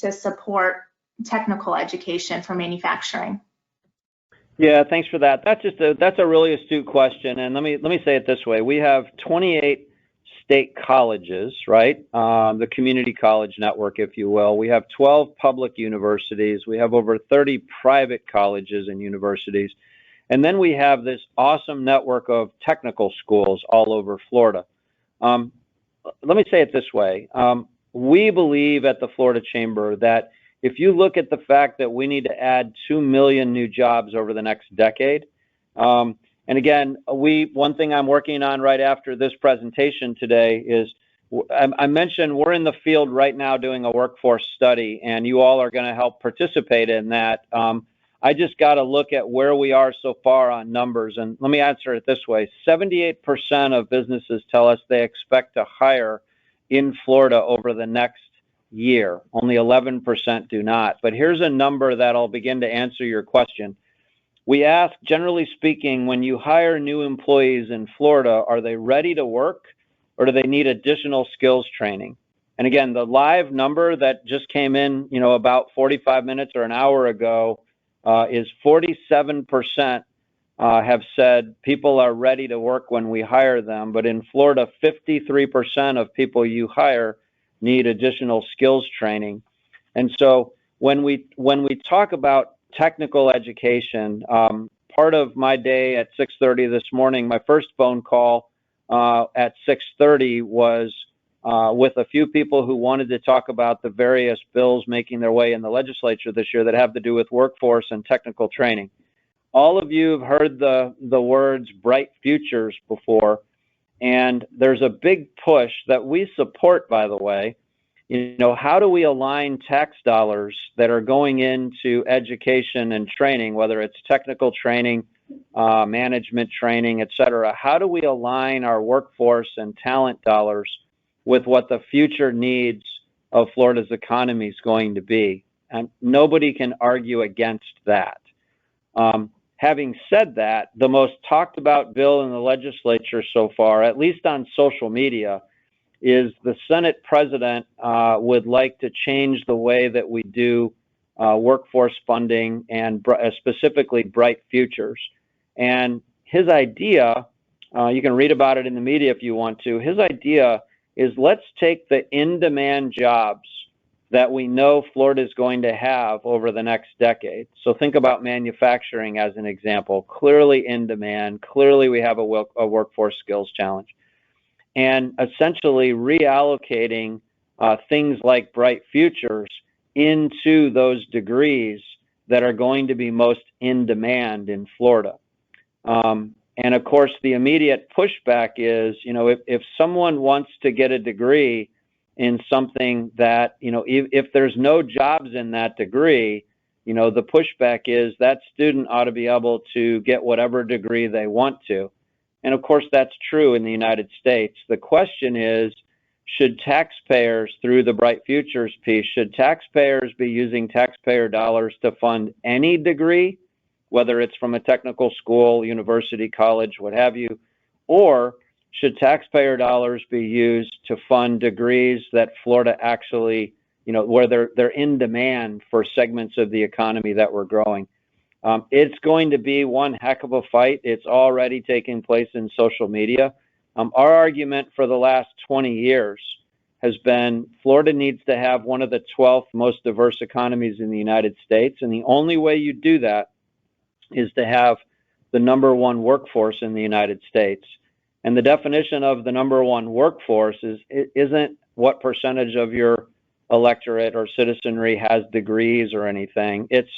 support technical education for manufacturing? Yeah, thanks for that. That's a really astute question, and let me say it this way: we have 28 state colleges, right? The community college network, if you will. We have 12 public universities. We have over 30 private colleges and universities, and then we have this awesome network of technical schools all over Florida. Let me say it this way. We believe at the Florida Chamber that if you look at the fact that we need to add 2 million new jobs over the next decade, and again, one thing I'm working on right after this presentation today is, I mentioned we're in the field right now doing a workforce study, and you all are going to help participate in that. I just got to look at where we are so far on numbers, and let me answer it this way. 78% of businesses tell us they expect to hire in Florida over the next year. Only 11% do not. But here's a number that'll begin to answer your question. We ask, generally speaking, when you hire new employees in Florida, are they ready to work or do they need additional skills training? And again, the live number that just came in, you know, about 45 minutes or an hour ago is 47% have said people are ready to work when we hire them. But in Florida, 53% of people you hire need additional skills training. And so when we talk about technical education, part of my day at 6:30 this morning, my first phone call at 6:30 was with a few people who wanted to talk about the various bills making their way in the legislature this year that have to do with workforce and technical training. All of you have heard the words bright futures before, And there's a big push that we support, by the way. How do we align tax dollars that are going into education and training, whether it's technical training, management training, et cetera? How do we align our workforce and talent dollars with what the future needs of Florida's economy is going to be? And nobody can argue against that. Having said that, the most talked about bill in the legislature so far, at least on social media, is the Senate president would like to change the way that we do workforce funding and specifically Bright Futures. And his idea, you can read about it in the media if you want to, his idea is let's take the in-demand jobs that we know Florida is going to have over the next decade. So think about manufacturing as an example, clearly in demand, clearly we have a workforce skills challenge, and essentially reallocating things like Bright Futures into those degrees that are going to be most in demand in Florida. And of course, the immediate pushback is, if someone wants to get a degree in something that, if there's no jobs in that degree, the pushback is that student ought to be able to get whatever degree they want to. And of course, that's true in the United States. The question is, should taxpayers, through the Bright Futures piece, should taxpayers be using taxpayer dollars to fund any degree, whether it's from a technical school, university, college, what have you, or should taxpayer dollars be used to fund degrees that Florida actually, where they're in demand for segments of the economy that we're growing? It's going to be one heck of a fight. It's already taking place in social media. Our argument for the last 20 years has been Florida needs to have one of the 12th most diverse economies in the United States. And the only way you do that is to have the #1 workforce in the United States. And the definition of the #1 workforce isn't what percentage of your electorate or citizenry has degrees or anything. It's,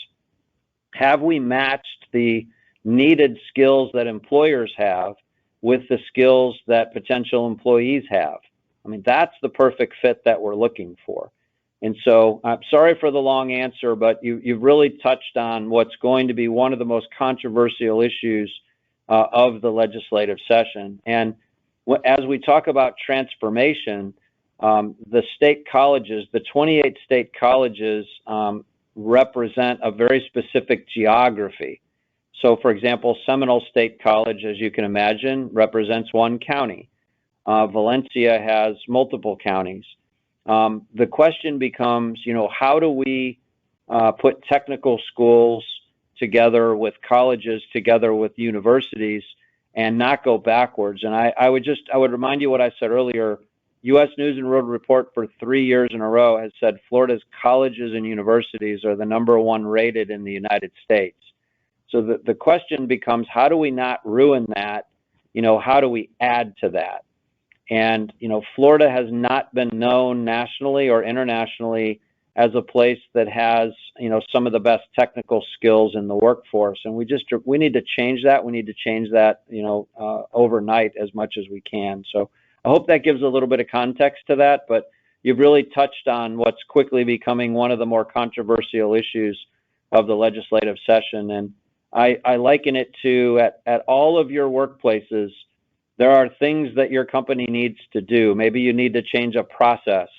have we matched the needed skills that employers have with the skills that potential employees have? I mean, that's the perfect fit that we're looking for. And so I'm sorry for the long answer, but you've really touched on what's going to be one of the most controversial issues of the legislative session. And as we talk about transformation, the state colleges, the 28 state colleges, represent a very specific geography. So, for example, Seminole State College, as you can imagine, represents one county. Valencia has multiple counties. The question becomes, how do we put technical schools together with colleges, together with universities, and not go backwards? And I would remind you what I said earlier. U.S. News and World Report for 3 years in a row has said Florida's colleges and universities are the #1 rated in the United States. So the question becomes, how do we not ruin that? How do we add to that? And, Florida has not been known nationally or internationally as a place that has, some of the best technical skills in the workforce. And we need to change that. We need to change that, overnight as much as we can. So I hope that gives a little bit of context to that, but you've really touched on what's quickly becoming one of the more controversial issues of the legislative session. And I liken it to at all of your workplaces, there are things that your company needs to do. Maybe you need to change a process,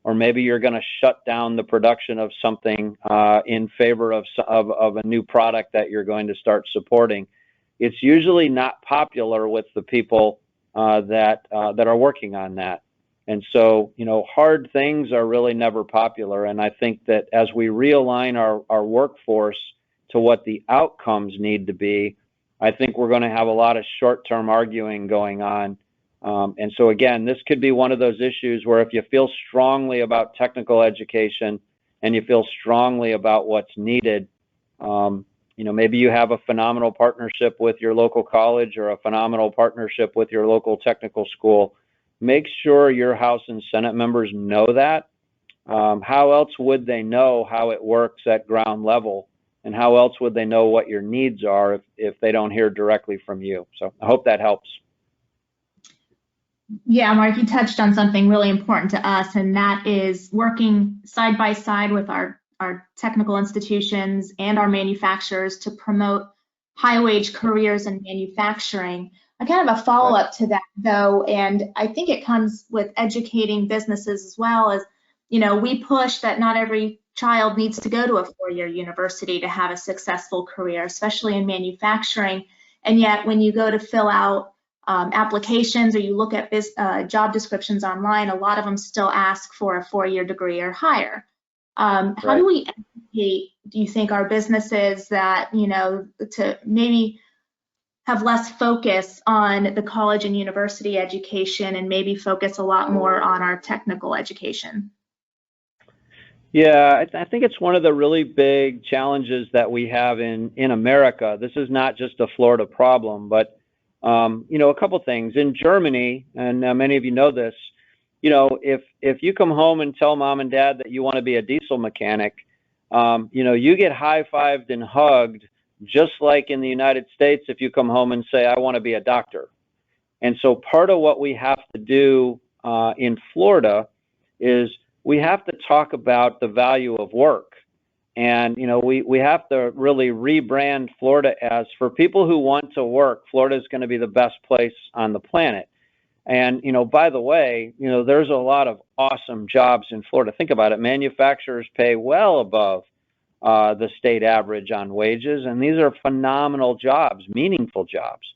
or maybe you're going to shut down the production of something in favor of a new product that you're going to start supporting. It's usually not popular with the people that are working on that. And so, hard things are really never popular. And I think that as we realign our workforce to what the outcomes need to be, I think we're going to have a lot of short-term arguing going on. And so, again, this could be one of those issues where if you feel strongly about technical education and you feel strongly about what's needed, maybe you have a phenomenal partnership with your local college or a phenomenal partnership with your local technical school. Make sure your House and Senate members know that. How else would they know how it works at ground level? And how else would they know what your needs are if they don't hear directly from you? So I hope that helps. Yeah, Mark, you touched on something really important to us, and that is working side by side with our technical institutions and our manufacturers to promote high wage careers in manufacturing. I kind of a follow up to that though, and I think it comes with educating businesses as well as, we push that not every child needs to go to a 4-year university to have a successful career, especially in manufacturing. And yet when you go to fill out applications or you look at job descriptions online, a lot of them still ask for a 4-year degree or higher. How do we educate, do you think, our businesses that, to maybe have less focus on the college and university education and maybe focus a lot more on our technical education? Yeah, I think it's one of the really big challenges that we have in America. This is not just a Florida problem, but a couple things. In Germany, and many of you know this, if you come home and tell mom and dad that you want to be a diesel mechanic, you get high-fived and hugged, just like in the United States if you come home and say, I want to be a doctor. And so part of what we have to do in Florida is we have to talk about the value of work. And, we have to really rebrand Florida as, for people who want to work, Florida is going to be the best place on the planet. And, by the way, there's a lot of awesome jobs in Florida. Think about it. Manufacturers pay well above the state average on wages, and these are phenomenal jobs, meaningful jobs.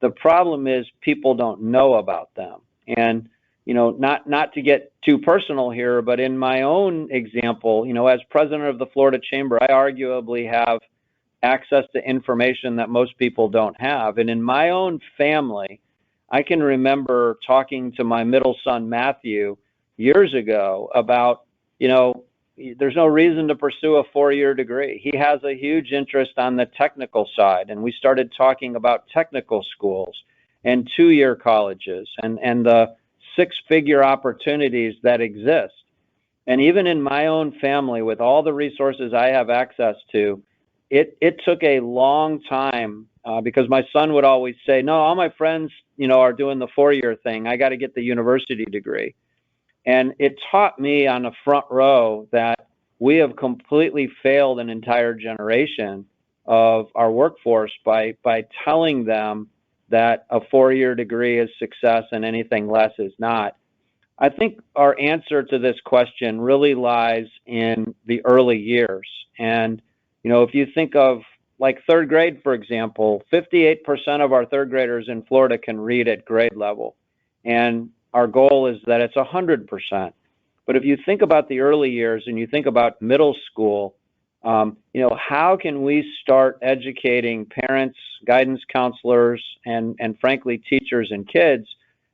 The problem is people don't know about them. And, not to get too personal here, but in my own example, as president of the Florida Chamber, I arguably have access to information that most people don't have. And in my own family, I can remember talking to my middle son, Matthew, years ago about, there's no reason to pursue a 4-year degree. He has a huge interest on the technical side. And we started talking about technical schools and 2-year colleges and the 6-figure opportunities that exist. And even in my own family, with all the resources I have access to, it took a long time because my son would always say, no, all my friends, are doing the 4-year thing. I got to get the university degree. And it taught me on the front row that we have completely failed an entire generation of our workforce by telling them that a 4-year degree is success and anything less is not. I think our answer to this question really lies in the early years. And, if you think of like 3rd grade, for example, 58% of our 3rd graders in Florida can read at grade level. And our goal is that it's 100%. But if you think about the early years and you think about middle school, how can we start educating parents, guidance counselors, and frankly, teachers and kids?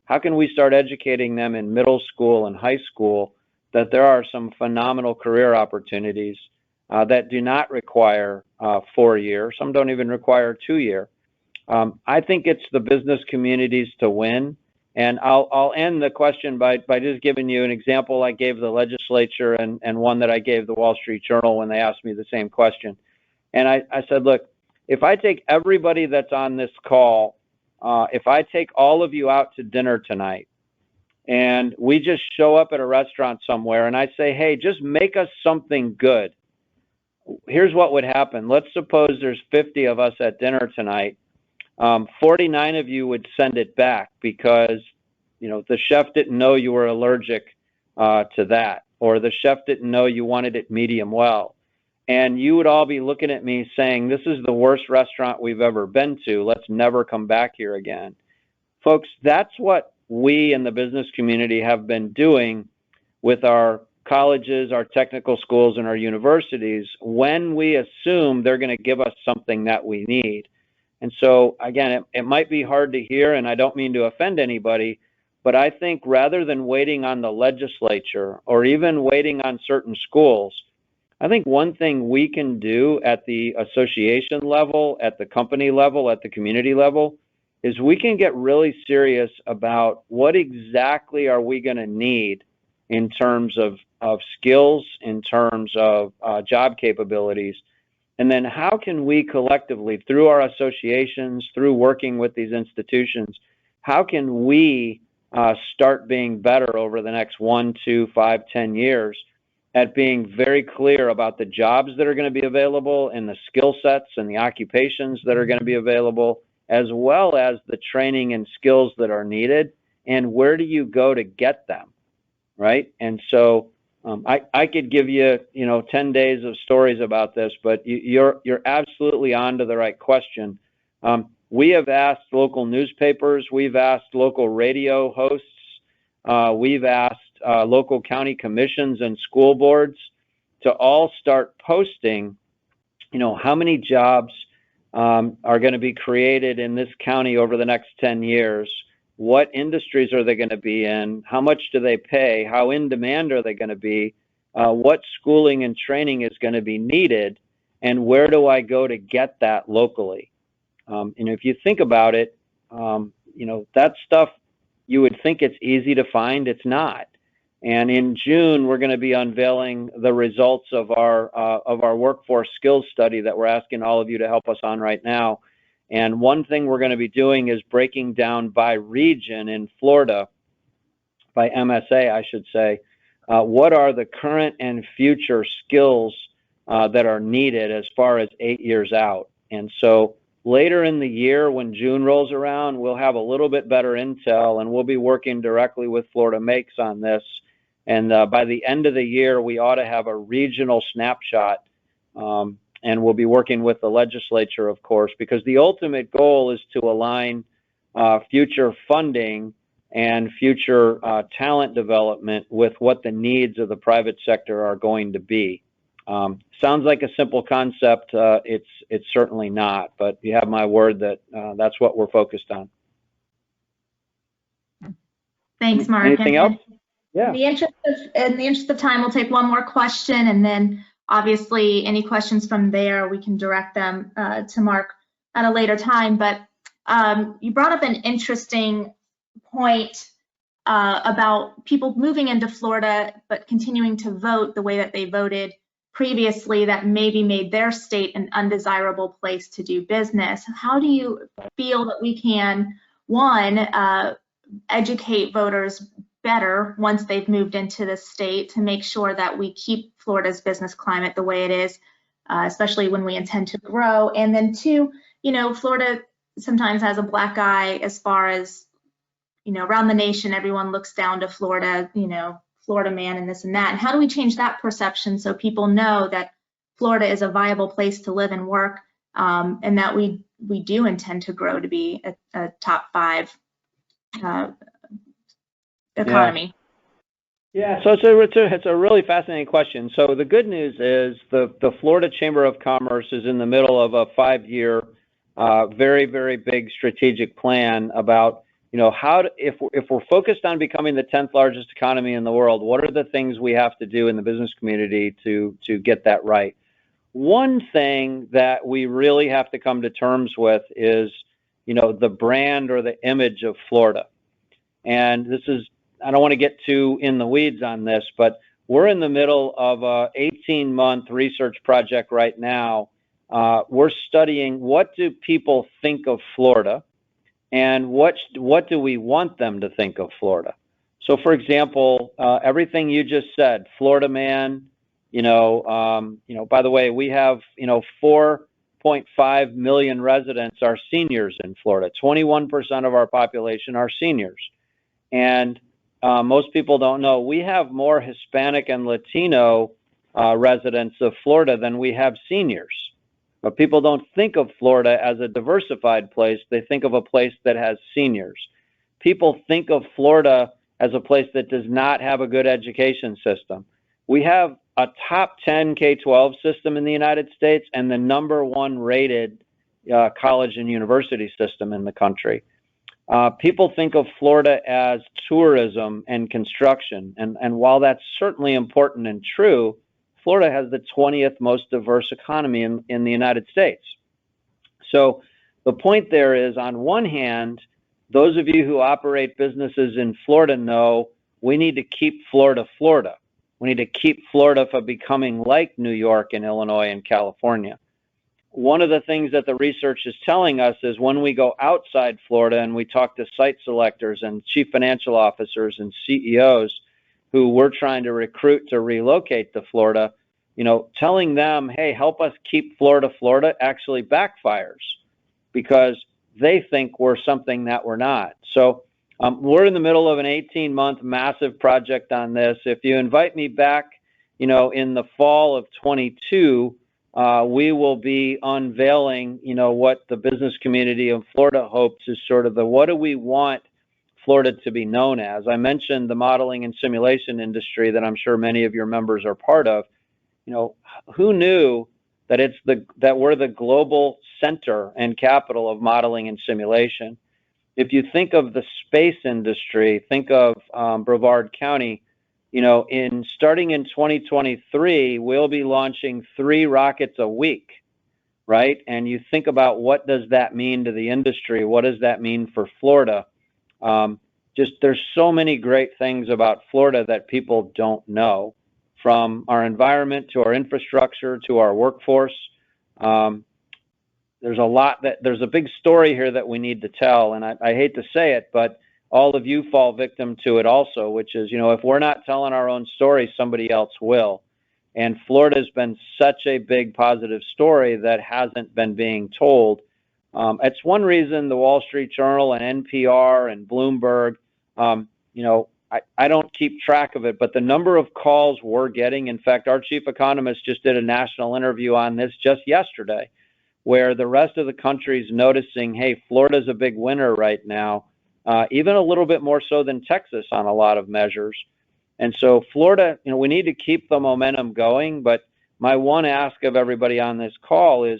How can we start educating them in middle school and high school that there are some phenomenal career opportunities that do not require 4-year? Some don't even require 2-year. I think it's the business communities to win. And I'll end the question by just giving you an example I gave the legislature and one that I gave the Wall Street Journal when they asked me the same question. And I said, look, if I take everybody that's on this call, if I take all of you out to dinner tonight and we just show up at a restaurant somewhere and I say, hey, just make us something good. Here's what would happen. Let's suppose there's 50 of us at dinner tonight. 49 of you would send it back because, the chef didn't know you were allergic to that, or the chef didn't know you wanted it medium well. And you would all be looking at me saying, this is the worst restaurant we've ever been to. Let's never come back here again. Folks, that's what we in the business community have been doing with our colleges, our technical schools, and our universities when we assume they're going to give us something that we need. And so, again, it might be hard to hear, and I don't mean to offend anybody, but I think rather than waiting on the legislature or even waiting on certain schools, I think one thing we can do at the association level, at the company level, at the community level, is we can get really serious about what exactly are we going to need in terms of skills, in terms of job capabilities. And then how can we collectively, through our associations, through working with these institutions, how can we start being better over the next 1, 2, 5, 10 years at being very clear about the jobs that are going to be available and the skill sets and the occupations that are going to be available, as well as the training and skills that are needed, and where do you go to get them, right? And so I could give you, 10 days of stories about this, but you're absolutely on to the right question. We have asked local newspapers, we've asked local radio hosts, we've asked local county commissions and school boards to all start posting, how many jobs are going to be created in this county over the next 10 years. What industries are they going to be in? How much do they pay? How in demand are they going to be? What schooling and training is going to be needed? And where do I go to get that locally? And if you think about it, that stuff, you would think it's easy to find. It's not. And in June, we're going to be unveiling the results of our workforce skills study that we're asking all of you to help us on right now. And one thing we're going to be doing is breaking down by region in Florida, by MSA, I should say, what are the current and future skills that are needed as far as 8 years out. And so later in the year, when June rolls around, we'll have a little bit better intel, and we'll be working directly with Florida Makes on this. And by the end of the year, we ought to have a regional snapshot. And we'll be working with the legislature, of course, because the ultimate goal is to align future funding and future talent development with what the needs of the private sector are going to be. Sounds like a simple concept. It's certainly not, but you have my word that that's what we're focused on. Thanks, Mark. Anything else? Yeah. In the interest of time, we'll take one more question, and then obviously any questions from there, we can direct them to Mark at a later time. But you brought up an interesting point about people moving into Florida, but continuing to vote the way that they voted previously, that maybe made their state an undesirable place to do business. How do you feel that we can, one, educate voters better once they've moved into the state to make sure that we keep Florida's business climate the way it is, especially when we intend to grow? And then two, Florida sometimes has a black eye as far as, around the nation, everyone looks down to Florida, Florida man and this and that. And how do we change that perception so people know that Florida is a viable place to live and work, and that we do intend to grow to be a top 5 economy? Yeah, so it's a really fascinating question. So the good news is the Florida Chamber of Commerce is in the middle of a 5-year, very, very big strategic plan about, if we're focused on becoming the 10th largest economy in the world, what are the things we have to do in the business community to get that right? One thing that we really have to come to terms with is, the brand or the image of Florida. And this is, I don't want to get too in the weeds on this, but we're in the middle of a 18-month research project right now. We're studying, what do people think of Florida, and what do we want them to think of Florida? So, for example, everything you just said, Florida man, by the way, we have 4.5 million residents are seniors in Florida. 21% of our population are seniors, and most people don't know we have more Hispanic and Latino residents of Florida than we have seniors. But people don't think of Florida as a diversified place. They think of a place that has seniors. People think of Florida as a place that does not have a good education system. We have a top 10 K-12 system in the United States and the #1 rated college and university system in the country. People think of Florida as tourism and construction. And while that's certainly important and true, Florida has the 20th most diverse economy in the United States. So the point there is, on one hand, those of you who operate businesses in Florida know we need to keep Florida, Florida. We need to keep Florida from becoming like New York and Illinois and California. one of the things that the research is telling us is when we go outside Florida and we talk to site selectors and chief financial officers and CEOs who we're trying to recruit to relocate to Florida, telling them, hey, help us keep Florida, Florida, actually backfires because they think we're something that we're not. So we're in the middle of an 18-month massive project on this. If you invite me back, in the fall of 22, we will be unveiling, what the business community of Florida hopes is sort of what do we want Florida to be known as. I mentioned the modeling and simulation industry that I'm sure many of your members are part of. Who knew that that we're the global center and capital of modeling and simulation? If you think of the space industry, think of Brevard County. Starting in 2023, we'll be launching 3 rockets a week, right? And you think about what does that mean to the industry? What does that mean for Florida? There's so many great things about Florida that people don't know, from our environment to our infrastructure to our workforce. There's a big story here that we need to tell, and I hate to say it, but all of you fall victim to it also, which is, if we're not telling our own story, somebody else will. And Florida's been such a big positive story that hasn't been being told. It's one reason the Wall Street Journal and NPR and Bloomberg, I don't keep track of it, but the number of calls we're getting, in fact, our chief economist just did a national interview on this just yesterday, where the rest of the country's noticing, hey, Florida's a big winner right now. Even a little bit more so than Texas on a lot of measures. And so Florida, we need to keep the momentum going. But my one ask of everybody on this call is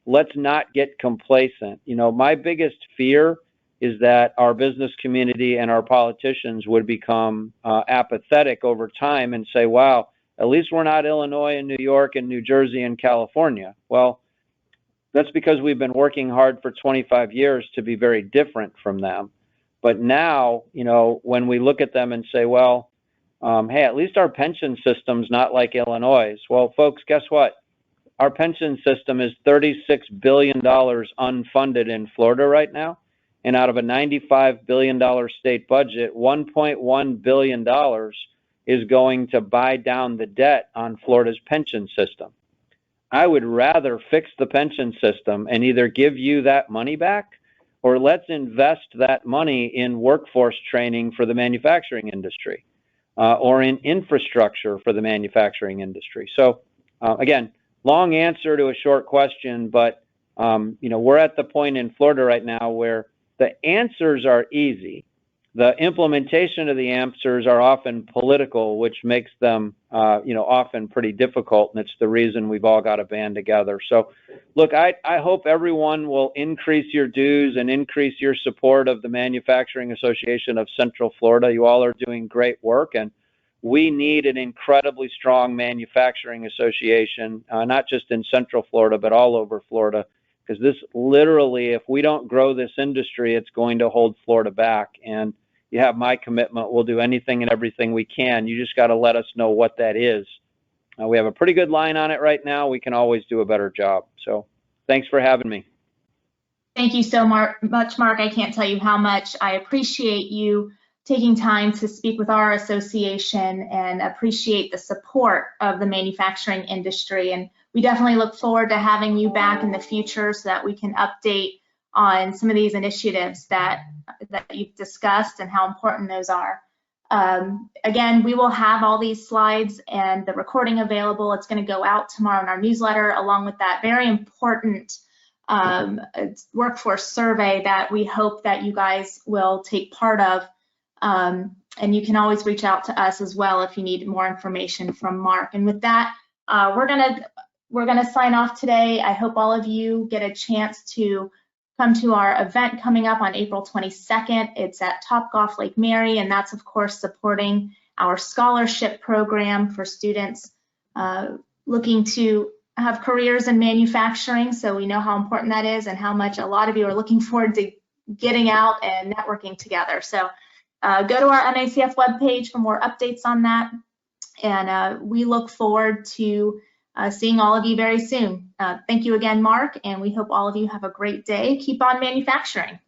let's not get complacent. My biggest fear is that our business community and our politicians would become apathetic over time and say, wow, at least we're not Illinois and New York and New Jersey and California. Well, that's because we've been working hard for 25 years to be very different from them. But now, when we look at them and say, well, hey, at least our pension system's not like Illinois. Well, folks, guess what? Our pension system is $36 billion unfunded in Florida right now. And out of a $95 billion state budget, $1.1 billion is going to buy down the debt on Florida's pension system. I would rather fix the pension system and either give you that money back, or let's invest that money in workforce training for the manufacturing industry, or in infrastructure for the manufacturing industry. So again, long answer to a short question, but we're at the point in Florida right now where the answers are easy. The implementation of the answers are often political, which makes them, often pretty difficult, and it's the reason we've all got to band together. So, look, I hope everyone will increase your dues and increase your support of the Manufacturing Association of Central Florida. You all are doing great work, and we need an incredibly strong manufacturing association, not just in Central Florida, but all over Florida, because this literally, if we don't grow this industry, it's going to hold Florida back. And you have my commitment. We'll do anything and everything we can. You just got to let us know what that is. We have a pretty good line on it right now. We can always do a better job. So thanks for having me. Thank you so much, Mark. I can't tell you how much I appreciate you taking time to speak with our association and appreciate the support of the manufacturing industry. And we definitely look forward to having you back in the future so that we can update on some of these initiatives that you've discussed and how important those are. Again, we will have all these slides and the recording available. It's going to go out tomorrow in our newsletter, along with that very important workforce survey that we hope that you guys will take part of. And you can always reach out to us as well if you need more information from Mark. And with that, we're gonna sign off today. I hope all of you get a chance to come to our event coming up on April 22nd. It's at Topgolf Lake Mary, and that's of course supporting our scholarship program for students looking to have careers in manufacturing. So we know how important that is and how much a lot of you are looking forward to getting out and networking together. So go to our MACF webpage for more updates on that. And we look forward to seeing all of you very soon. Thank you again, Mark, and we hope all of you have a great day. Keep on manufacturing.